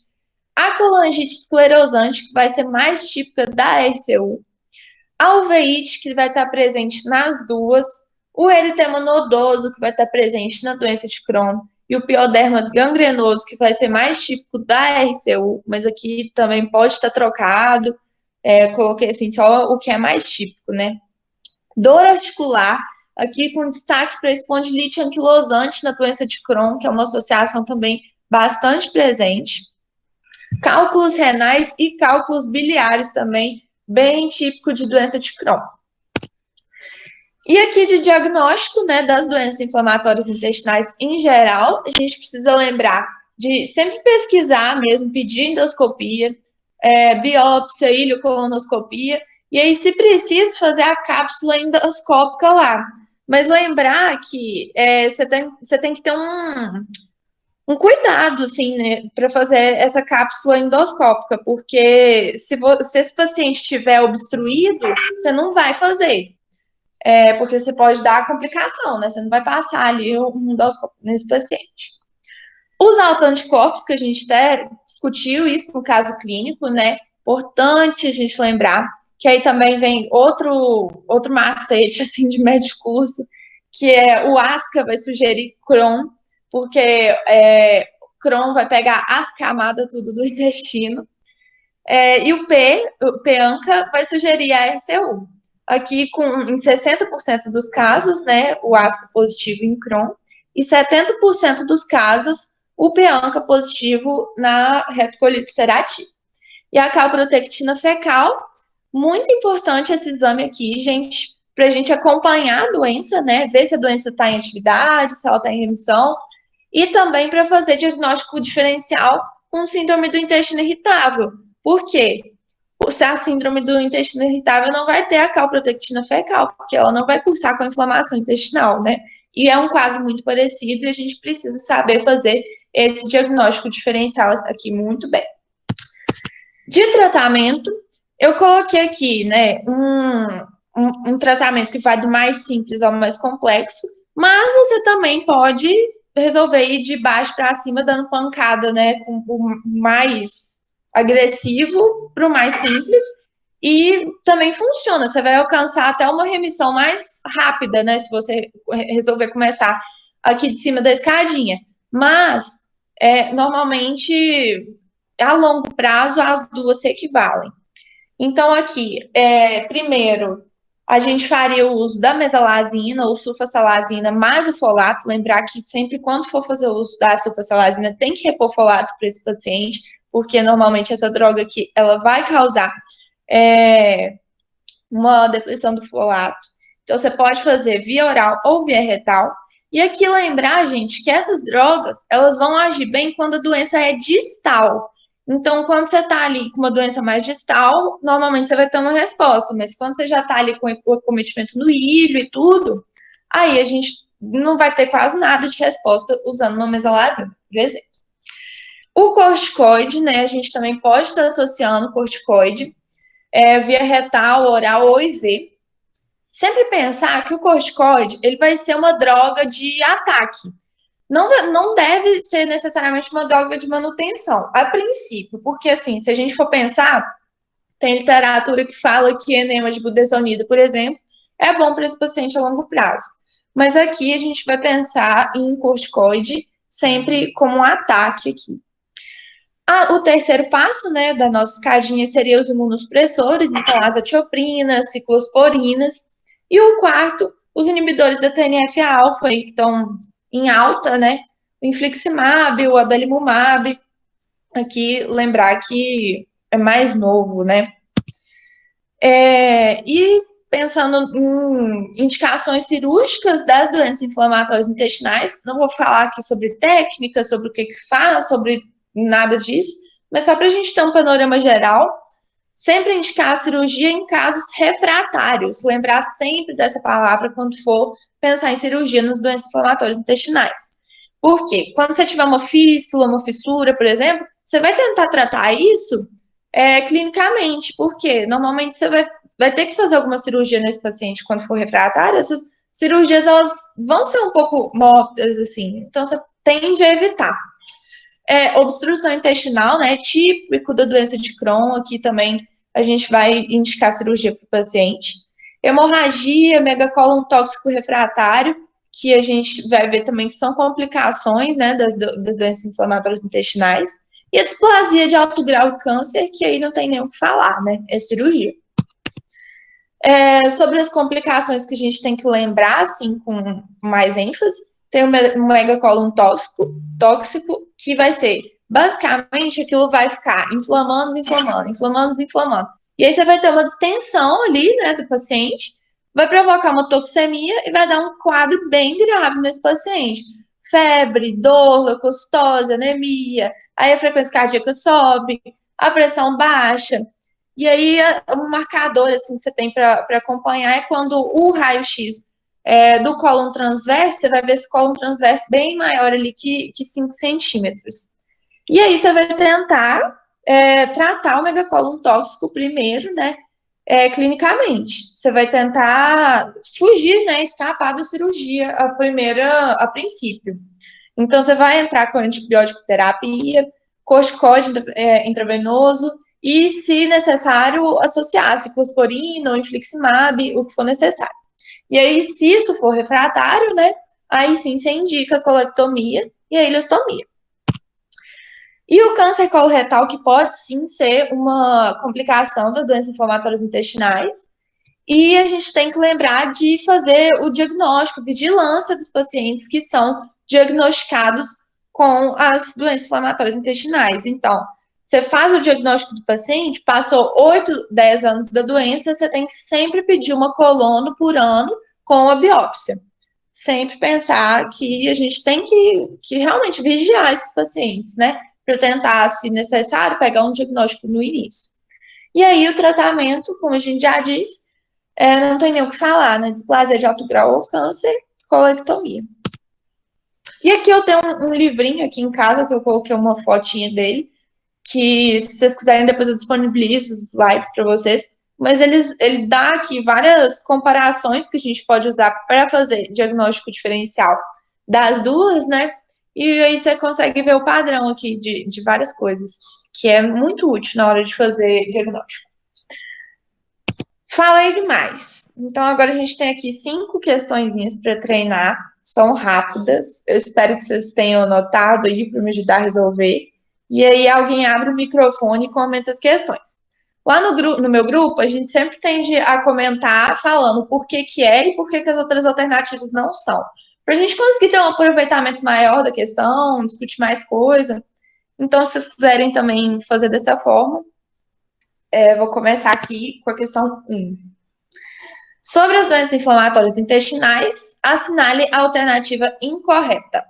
a colangite esclerosante, que vai ser mais típica da RCU, a uveíte, que vai estar presente nas duas, o eritema nodoso, que vai estar presente na doença de Crohn, e o pioderma gangrenoso, que vai ser mais típico da RCU, mas aqui também pode estar trocado, coloquei assim só o que é mais típico, né? Dor articular, aqui com destaque para espondilite anquilosante na doença de Crohn, que é uma associação também bastante presente. Cálculos renais e cálculos biliares também, bem típico de doença de Crohn. E aqui de diagnóstico, né, das doenças inflamatórias intestinais em geral, a gente precisa lembrar de sempre pesquisar mesmo, pedir endoscopia, biópsia, ileocolonoscopia, e aí, se precisa, fazer a cápsula endoscópica lá. Mas lembrar que você tem que ter um cuidado, assim, né, para fazer essa cápsula endoscópica, porque se esse paciente estiver obstruído, você não vai fazer, porque você pode dar complicação, né? Você não vai passar ali um endoscópio nesse paciente. Os autoanticorpos, que a gente até discutiu isso no caso clínico, né? Importante a gente lembrar que aí também vem outro macete, assim, de médio curso, que é o ASCA vai sugerir Crohn, porque Crohn vai pegar as camadas tudo do intestino. E o PANCA vai sugerir a RCU. Aqui, em 60% dos casos, né, o ASCA positivo em Crohn, e 70% dos casos, o PANCA positivo na retocolite ulcerativa. E a calprotectina fecal, muito importante esse exame aqui, gente, para a gente acompanhar a doença, né, ver se a doença está em atividade, se ela está em remissão, e também para fazer diagnóstico diferencial com síndrome do intestino irritável. Por quê? Se a síndrome do intestino irritável não vai ter a calprotectina fecal, porque ela não vai cursar com a inflamação intestinal, né? E é um quadro muito parecido e a gente precisa saber fazer esse diagnóstico diferencial aqui muito bem. De tratamento, eu coloquei aqui, né, um tratamento que vai do mais simples ao mais complexo, mas você também pode resolver ir de baixo para cima, dando pancada, né, com o mais agressivo para o mais simples, e também funciona, você vai alcançar até uma remissão mais rápida, né, se você resolver começar aqui de cima da escadinha, mas normalmente a longo prazo as duas se equivalem. Então aqui, primeiro, a gente faria o uso da mesalazina ou sulfasalazina mais o folato. Lembrar que sempre quando for fazer o uso da sulfasalazina tem que repor folato para esse paciente, porque normalmente essa droga aqui, ela vai causar uma depleção do folato. Então você pode fazer via oral ou via retal. E aqui lembrar, gente, que essas drogas, elas vão agir bem quando a doença é distal. Então, quando você está ali com uma doença mais distal, normalmente você vai ter uma resposta, mas quando você já está ali com o acometimento no ilho e tudo, aí a gente não vai ter quase nada de resposta usando uma mesalazina, por exemplo. O corticoide, né, a gente também pode estar associando corticoide via retal, oral ou IV. Sempre pensar que o corticoide, ele vai ser uma droga de ataque. Não deve ser necessariamente uma droga de manutenção, a princípio, porque assim, se a gente for pensar, tem literatura que fala que enema de budesonida, por exemplo, é bom para esse paciente a longo prazo. Mas aqui a gente vai pensar em corticoide sempre como um ataque aqui. O terceiro passo, né, da nossa escadinha seria os imunossupressores, então azatioprinas, ciclosporinas. E o quarto, os inibidores da TNF-alfa, que estão em alta, né, o infliximab, o adalimumab. Aqui, lembrar que é mais novo, né? E pensando em indicações cirúrgicas das doenças inflamatórias intestinais, não vou falar aqui sobre técnica, sobre o que faz, sobre nada disso, mas só para a gente ter um panorama geral, sempre indicar a cirurgia em casos refratários, lembrar sempre dessa palavra quando for pensar em cirurgia nas doenças inflamatórias intestinais. Por quê? Quando você tiver uma fístula, uma fissura, por exemplo, você vai tentar tratar isso clinicamente, porque normalmente você vai ter que fazer alguma cirurgia nesse paciente quando for refratário. Essas cirurgias, elas vão ser um pouco mórbidas, assim, então você tende a evitar. Obstrução intestinal, né, típico da doença de Crohn, aqui também a gente vai indicar cirurgia para o paciente. Hemorragia, megacolon tóxico refratário, que a gente vai ver também que são complicações, né, das doenças inflamatórias intestinais. E a displasia de alto grau de câncer, que aí não tem nem o que falar, né, é cirurgia. Sobre as complicações que a gente tem que lembrar, assim, com mais ênfase, tem o megacolon tóxico, que vai ser, basicamente, aquilo vai ficar inflamando. E aí você vai ter uma distensão ali, né, do paciente, vai provocar uma toxemia e vai dar um quadro bem grave nesse paciente. Febre, dor, leucocitose, anemia, aí a frequência cardíaca sobe, a pressão baixa. E aí, o marcador assim, que você tem para acompanhar é quando o raio-x do cólon transverso, você vai ver esse cólon transverso bem maior ali que 5 centímetros. E aí, você vai tentar tratar o megacólon tóxico primeiro, né, clinicamente. Você vai tentar fugir, né, escapar da cirurgia a princípio. Então, você vai entrar com antibiótico terapia, corticoide intravenoso, e, se necessário, associar ciclosporina ou infliximab, o que for necessário. E aí, se isso for refratário, né, aí sim você indica a colectomia e a ileostomia. E o câncer coloretal, que pode sim ser uma complicação das doenças inflamatórias intestinais, e a gente tem que lembrar de fazer o diagnóstico, vigilância dos pacientes que são diagnosticados com as doenças inflamatórias intestinais. Então, você faz o diagnóstico do paciente, passou 8, 10 anos da doença, você tem que sempre pedir uma colono por ano com a biópsia. Sempre pensar que a gente tem que realmente vigiar esses pacientes, né? Para tentar, se necessário, pegar um diagnóstico no início. E aí, o tratamento, como a gente já disse, não tem nem o que falar, né? Displasia de alto grau ou câncer, colectomia. E aqui eu tenho um livrinho aqui em casa, que eu coloquei uma fotinha dele, que, se vocês quiserem, depois eu disponibilizo os slides para vocês, mas ele dá aqui várias comparações que a gente pode usar para fazer diagnóstico diferencial das duas, né? E aí você consegue ver o padrão aqui de várias coisas, que é muito útil na hora de fazer diagnóstico. Falei demais. Então, agora a gente tem aqui 5 questõezinhas para treinar, são rápidas. Eu espero que vocês tenham anotado aí para me ajudar a resolver. E aí alguém abre o microfone e comenta as questões. Lá no meu grupo, a gente sempre tende a comentar falando por que é e por que as outras alternativas não são. Para a gente conseguir ter um aproveitamento maior da questão, discutir mais coisa. Então, se vocês quiserem também fazer dessa forma, vou começar aqui com a questão 1. Sobre as doenças inflamatórias intestinais, assinale a alternativa incorreta.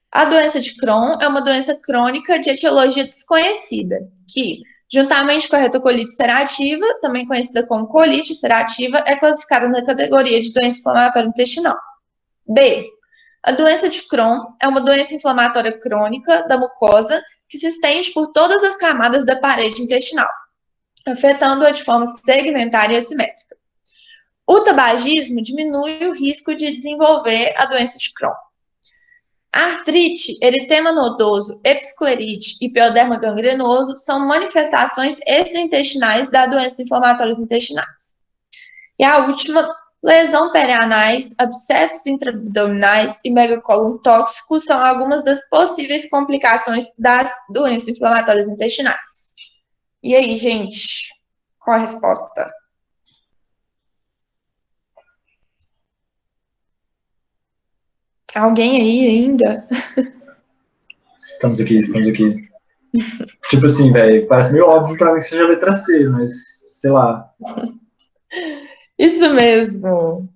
A doença de Crohn é uma doença crônica de etiologia desconhecida, que, juntamente com a retocolite ulcerativa, também conhecida como colite ulcerativa, é classificada na categoria de doença inflamatória intestinal. B. A doença de Crohn é uma doença inflamatória crônica da mucosa que se estende por todas as camadas da parede intestinal, afetando-a de forma segmentar e assimétrica. O tabagismo diminui o risco de desenvolver a doença de Crohn. A artrite, eritema nodoso, episclerite e pioderma gangrenoso são manifestações extraintestinais da doença inflamatórias intestinais. E a última, lesão perianais, abscessos intraabdominais e megacólon tóxico são algumas das possíveis complicações das doenças inflamatórias intestinais. E aí, gente, qual a resposta? Alguém aí ainda? Estamos aqui. Tipo assim, velho, parece meio óbvio pra mim que seja a letra C, mas sei lá. Isso mesmo.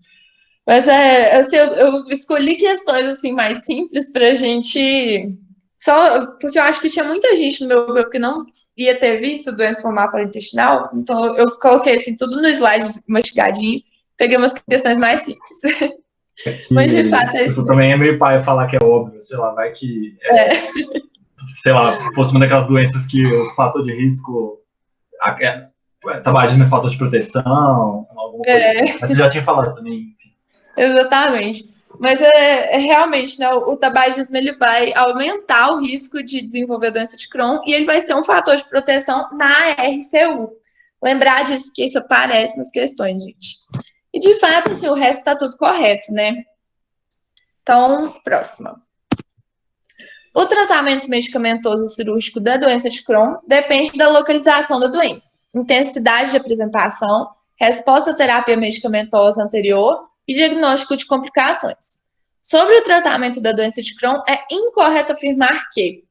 Mas assim, eu escolhi questões assim mais simples pra gente. Só porque eu acho que tinha muita gente no meu grupo que não ia ter visto doença inflamatória intestinal, então eu coloquei assim tudo no slide mastigadinho, peguei umas questões mais simples. Mas de fato é isso. Também é meio pai falar que é óbvio, sei lá, vai que. Sei lá, fosse uma daquelas doenças que o fator de risco. Tabagismo é falta de proteção, alguma coisa assim. Mas você já tinha falado também. Exatamente. Mas realmente, né, o tabagismo ele vai aumentar o risco de desenvolver a doença de Crohn e ele vai ser um fator de proteção na RCU. Lembrar disso, que isso aparece nas questões, gente. E de fato, assim, o resto está tudo correto, né? Então, próxima. O tratamento medicamentoso cirúrgico da doença de Crohn depende da localização da doença, intensidade de apresentação, resposta à terapia medicamentosa anterior e diagnóstico de complicações. Sobre o tratamento da doença de Crohn, é incorreto afirmar que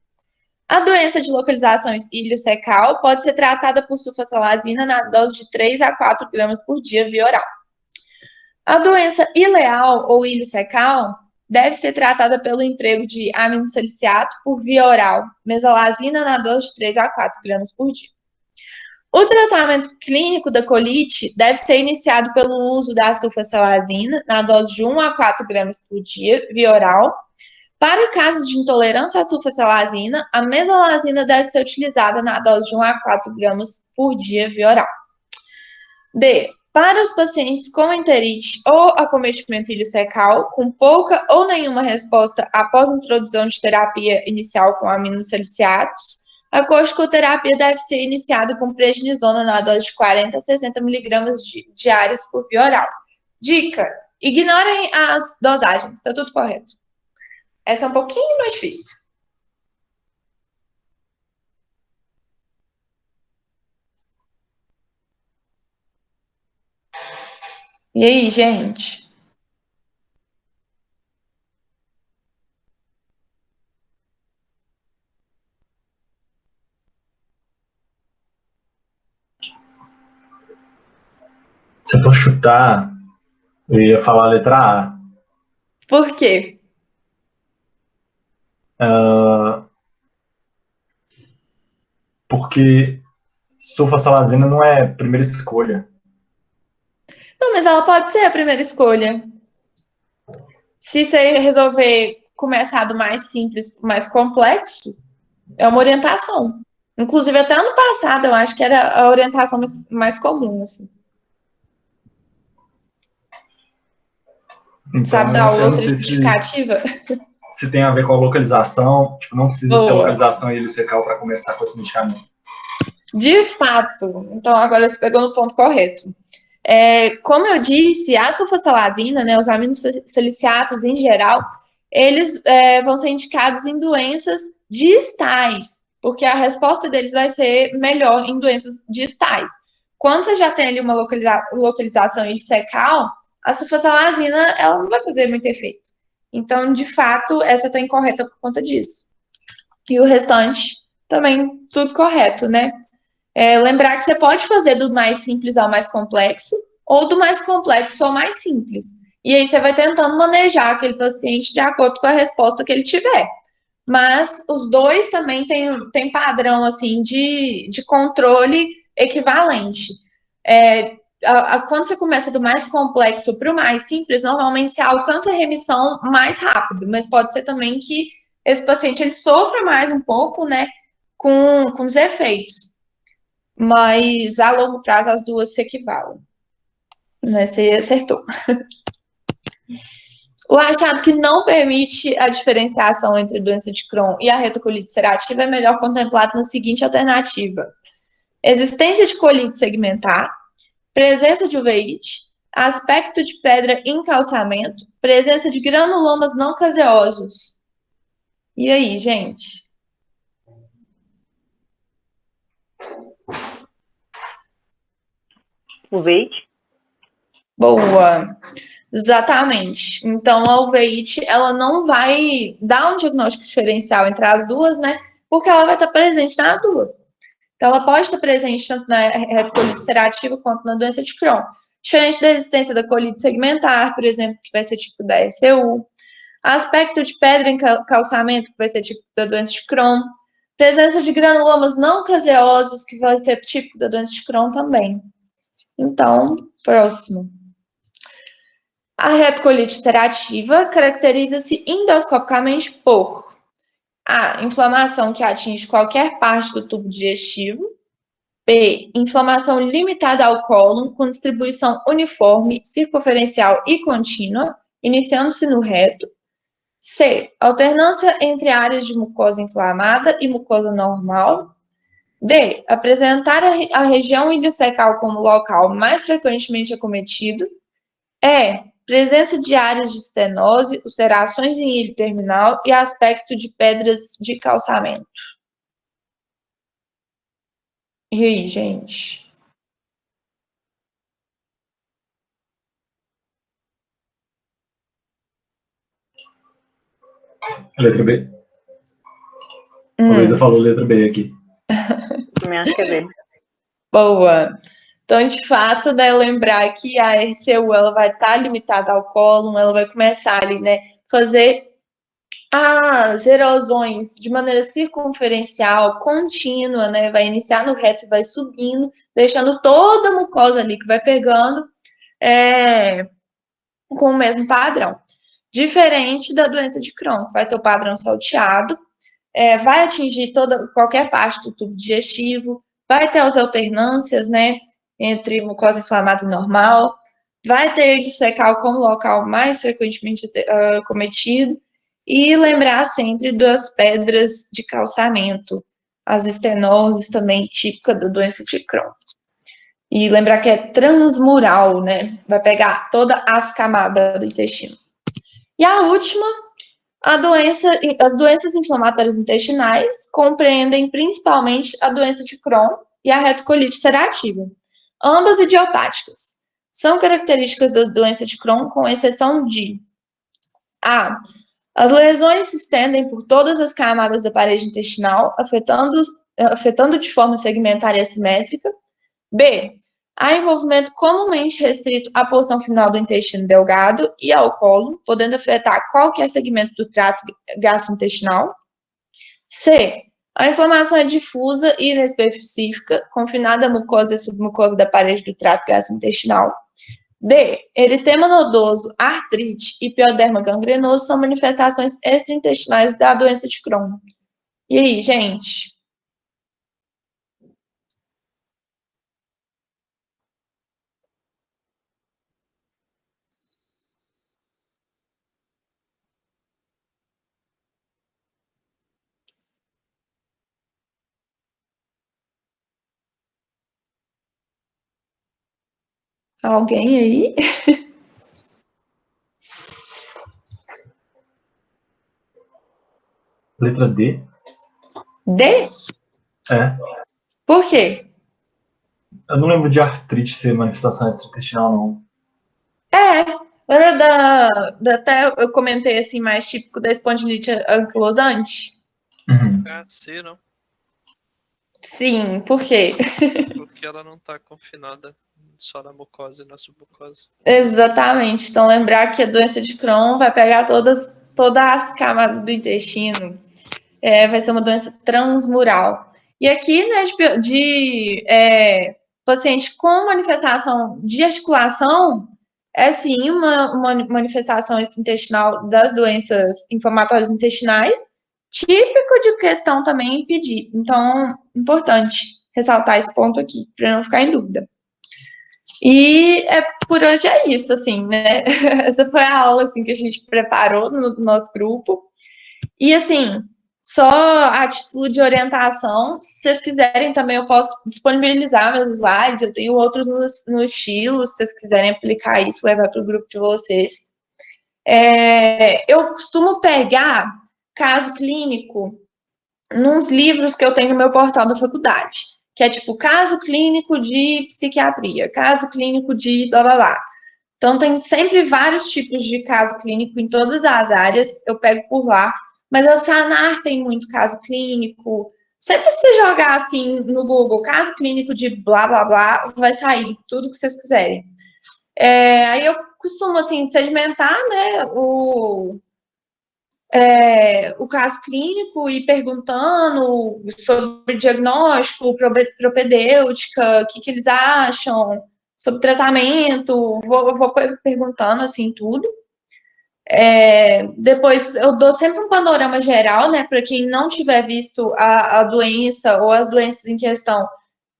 a doença de localização iliocecal pode ser tratada por sulfasalazina na dose de 3 a 4 gramas por dia via oral. A doença ileal ou iliocecal deve ser tratada pelo emprego de aminosaliciato por via oral, mesalazina na dose de 3 a 4 gramas por dia. O tratamento clínico da colite deve ser iniciado pelo uso da sulfasalazina na dose de 1 a 4 gramas por dia via oral. Para casos de intolerância à sulfasalazina, a mesalazina deve ser utilizada na dose de 1 a 4 gramas por dia via oral. D. Para os pacientes com enterite ou acometimento iliocecal, com pouca ou nenhuma resposta após a introdução de terapia inicial com aminosaliciatos, a corticoterapia deve ser iniciada com prednisona na dose de 40 a 60 mg diários por via oral. Dica: ignorem as dosagens, está tudo correto. Essa é um pouquinho mais difícil. E aí, gente? Se eu for chutar, eu ia falar a letra A. Por quê? Porque sulfasalazina não é primeira escolha. Não, mas ela pode ser a primeira escolha. Se você resolver começar do mais simples para o mais complexo, é uma orientação. Inclusive, até ano passado, eu acho que era a orientação mais comum, assim. Então, sabe dar eu não outra sei justificativa? se tem a ver com a localização. Tipo, não precisa Boa. ser localização iliocecal para começar com esse medicamento. De fato. Então, agora você pegou no ponto correto. Como eu disse, a sulfasalazina, né, os aminosaliciatos em geral, eles vão ser indicados em doenças distais, porque a resposta deles vai ser melhor em doenças distais. Quando você já tem ali uma localização iliocecal, a sulfasalazina, ela não vai fazer muito efeito. Então, de fato, essa está incorreta por conta disso. E o restante, também tudo correto, né? Lembrar que você pode fazer do mais simples ao mais complexo, ou do mais complexo ao mais simples. E aí você vai tentando manejar aquele paciente de acordo com a resposta que ele tiver. Mas os dois também têm padrão assim de controle equivalente. Quando você começa do mais complexo para o mais simples, normalmente você alcança a remissão mais rápido, mas pode ser também que esse paciente ele sofra mais um pouco, né, com os efeitos. Mas a longo prazo as duas se equivalem. Né? Você acertou. O achado que não permite a diferenciação entre a doença de Crohn e a retocolite ulcerativa é melhor contemplado na seguinte alternativa: existência de colite segmentar, presença de uveíte, aspecto de pedra em calçamento, presença de granulomas não caseosos. E aí, gente? Uveite. Boa. Exatamente. Então, a uveíte, ela não vai dar um diagnóstico diferencial entre as duas, né? Porque ela vai estar presente nas duas. Então, ela pode estar presente tanto na retocolite ulcerativa quanto na doença de Crohn. Diferente da existência da colite segmentar, por exemplo, que vai ser tipo da RCU. Aspecto de pedra em calçamento, que vai ser tipo da doença de Crohn. Presença de granulomas não caseosos, que vai ser típico da doença de Crohn também. Então, próximo. A retocolite ulcerativa caracteriza-se endoscopicamente por a inflamação que atinge qualquer parte do tubo digestivo, B, inflamação limitada ao cólon com distribuição uniforme, circunferencial e contínua, iniciando-se no reto, C, alternância entre áreas de mucosa inflamada e mucosa normal, D, apresentar a região iliocecal como local mais frequentemente acometido, E, presença de áreas de estenose, ulcerações em ilho terminal e aspecto de pedras de calçamento. E aí, gente? Letra B. A Luísa falou letra B aqui. Também acho que é B. Boa. Então, de fato, né, lembrar que a RCU ela vai estar limitada ao cólon, ela vai começar ali, né, fazer as erosões de maneira circunferencial, contínua, né, vai iniciar no reto e vai subindo, deixando toda a mucosa ali que vai pegando com o mesmo padrão. Diferente da doença de Crohn, que vai ter o padrão salteado, vai atingir qualquer parte do tubo digestivo, vai ter as alternâncias, né, entre mucosa inflamada e normal, vai ter ilho secal como local mais frequentemente cometido, e lembrar sempre das pedras de calçamento, as estenoses também típica da doença de Crohn. E lembrar que é transmural, né, vai pegar todas as camadas do intestino. E a última, as doenças inflamatórias intestinais compreendem principalmente a doença de Crohn e a retocolite ulcerativa, ambas idiopáticas. São características da doença de Crohn, com exceção de A. As lesões se estendem por todas as camadas da parede intestinal, afetando de forma segmentar e assimétrica. B. Há envolvimento comumente restrito à porção final do intestino delgado e ao cólon, podendo afetar qualquer segmento do trato gastrointestinal. C. A inflamação é difusa e inespecífica, confinada à mucosa e submucosa da parede do trato gastrointestinal. D. Eritema nodoso, artrite e pioderma gangrenoso são manifestações extraintestinais da doença de Crohn. E aí, gente? Alguém aí? Letra D? D? É. Por quê? Eu não lembro de artrite ser manifestação extraintestinal, não. Lembra até eu comentei assim, mais típico da espondilite anquilosante? Uhum. É C, não? Sim, por quê? Porque ela não tá confinada só na mucosa e na submucosa. Exatamente. Então, lembrar que a doença de Crohn vai pegar todas as camadas do intestino. Vai ser uma doença transmural. E aqui, né, de paciente com manifestação de articulação, é sim uma manifestação intestinal das doenças inflamatórias intestinais, típico de questão também impedir. Então, importante ressaltar esse ponto aqui, para não ficar em dúvida. E por hoje é isso, assim, né? Essa foi a aula assim, que a gente preparou no nosso grupo. E, assim, Só a título de orientação, se vocês quiserem também eu posso disponibilizar meus slides, eu tenho outros no estilo, se vocês quiserem aplicar isso, levar para o grupo de vocês. Eu costumo pegar caso clínico nos livros que eu tenho no meu portal da faculdade, que é tipo caso clínico de psiquiatria, caso clínico de blá blá blá. Então tem sempre vários tipos de caso clínico em todas as áreas, eu pego por lá, mas a Sanar tem muito caso clínico. Sempre se você jogar assim no Google, caso clínico de blá blá blá, vai sair tudo que vocês quiserem. Aí eu costumo assim sedimentar, né, o caso clínico e perguntando sobre diagnóstico, propedêutica, o que eles acham, sobre tratamento, vou perguntando assim tudo. Depois eu dou sempre um panorama geral, né, para quem não tiver visto a doença ou as doenças em questão,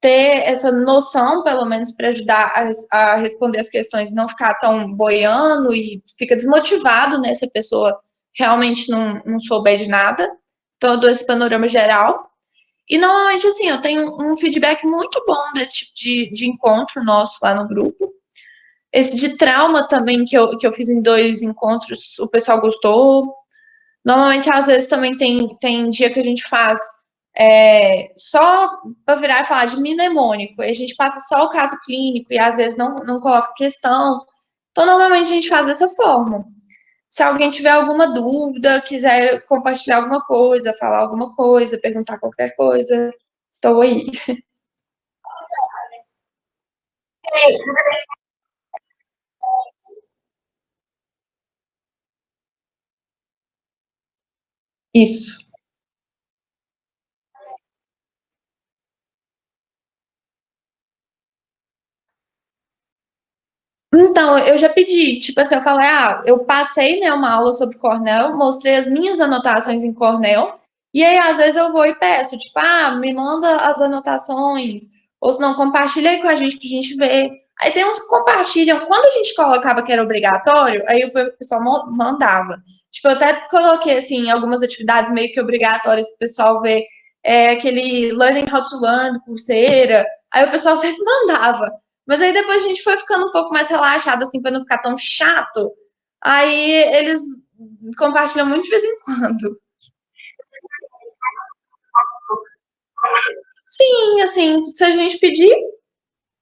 ter essa noção, pelo menos, para ajudar a responder as questões e não ficar tão boiando e fica desmotivado, né, se a pessoa realmente não souber de nada. Então, eu dou esse panorama geral. E, normalmente, assim, eu tenho um feedback muito bom desse tipo de encontro nosso lá no grupo. Esse de trauma também, que eu fiz em 2 encontros, o pessoal gostou. Normalmente, às vezes, também tem dia que a gente faz só para virar e falar de mnemônico, e a gente passa só o caso clínico e às vezes não coloca questão. Então, normalmente a gente faz dessa forma. Se alguém tiver alguma dúvida, quiser compartilhar alguma coisa, falar alguma coisa, perguntar qualquer coisa, estou aí. Isso. Então, eu já pedi, tipo assim, eu falei, eu passei, né, uma aula sobre Cornell, mostrei as minhas anotações em Cornell, e aí, às vezes, eu vou e peço, tipo, me manda as anotações, ou se não, compartilha aí com a gente pra gente ver. Aí tem uns que compartilham. Quando a gente colocava que era obrigatório, aí o pessoal mandava. Tipo, eu até coloquei, assim, algumas atividades meio que obrigatórias pro pessoal ver, aquele Learning How to Learn do Coursera, aí o pessoal sempre mandava. Mas aí depois a gente foi ficando um pouco mais relaxado, assim, para não ficar tão chato. Aí eles compartilham muito de vez em quando. Sim, assim, se a gente pedir,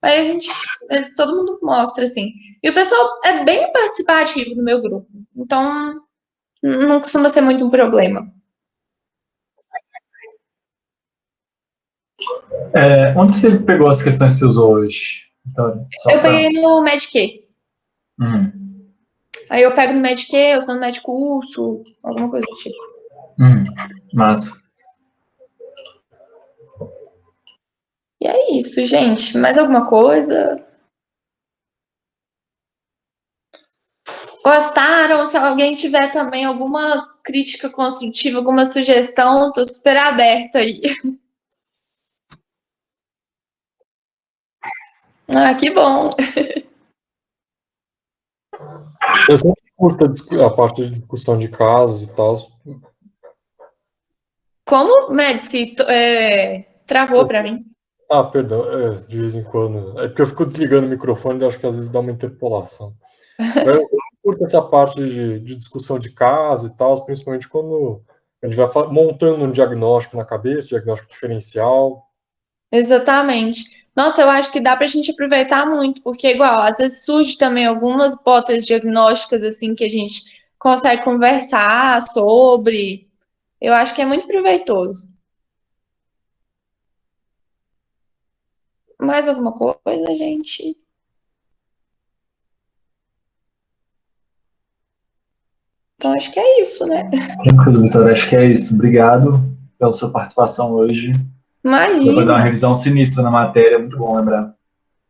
aí a gente, todo mundo mostra, assim. E o pessoal é bem participativo no meu grupo. Então, não costuma ser muito um problema. Onde você pegou as questões que você usou hoje, Vitória? Eu peguei no Medq. Uhum. Aí eu pego no Medq, eu estou no Medcurso, alguma coisa do tipo. Massa. E é isso, gente. Mais alguma coisa? Gostaram? Se alguém tiver também alguma crítica construtiva, alguma sugestão, tô super aberta aí. Que bom. Eu sempre curto a parte de discussão de casos e tal. Como, Médici, travou para mim. Perdão, de vez em quando. É porque eu fico desligando o microfone e acho que às vezes dá uma interpolação. Eu curto essa parte de discussão de caso e tal, principalmente quando a gente vai montando um diagnóstico na cabeça, diagnóstico diferencial. Exatamente. Nossa, eu acho que dá para a gente aproveitar muito, porque igual, às vezes surge também algumas hipóteses diagnósticas assim que a gente consegue conversar sobre. Eu acho que é muito proveitoso. Mais alguma coisa, gente? Então acho que é isso, né? Tranquilo, Vitória. Acho que é isso. Obrigado pela sua participação hoje. Deu para dar uma Imagina. revisão sinistra na matéria. Muito bom lembrar.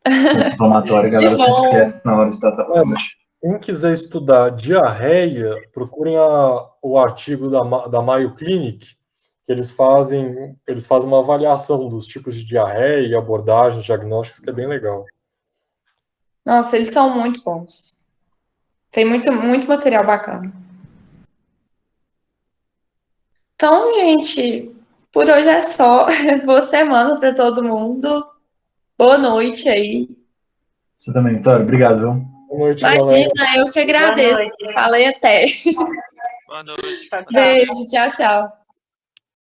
Essa inflamatória, a Que galera sempre bom. esquece na hora de tratar bastante. Quem quiser estudar diarreia, procurem o artigo da Mayo Clinic, que eles fazem uma avaliação dos tipos de diarreia e abordagens diagnósticas, que é bem legal. Nossa, eles são muito bons. Tem muito material bacana. Então, gente, por hoje é só. Boa semana para todo mundo. Boa noite aí. Você também, Vitória. Obrigado, viu? Boa noite, galera. Imagina, eu que agradeço. noite. Falei até. Boa noite. Tchau, tchau. Beijo, tchau, tchau.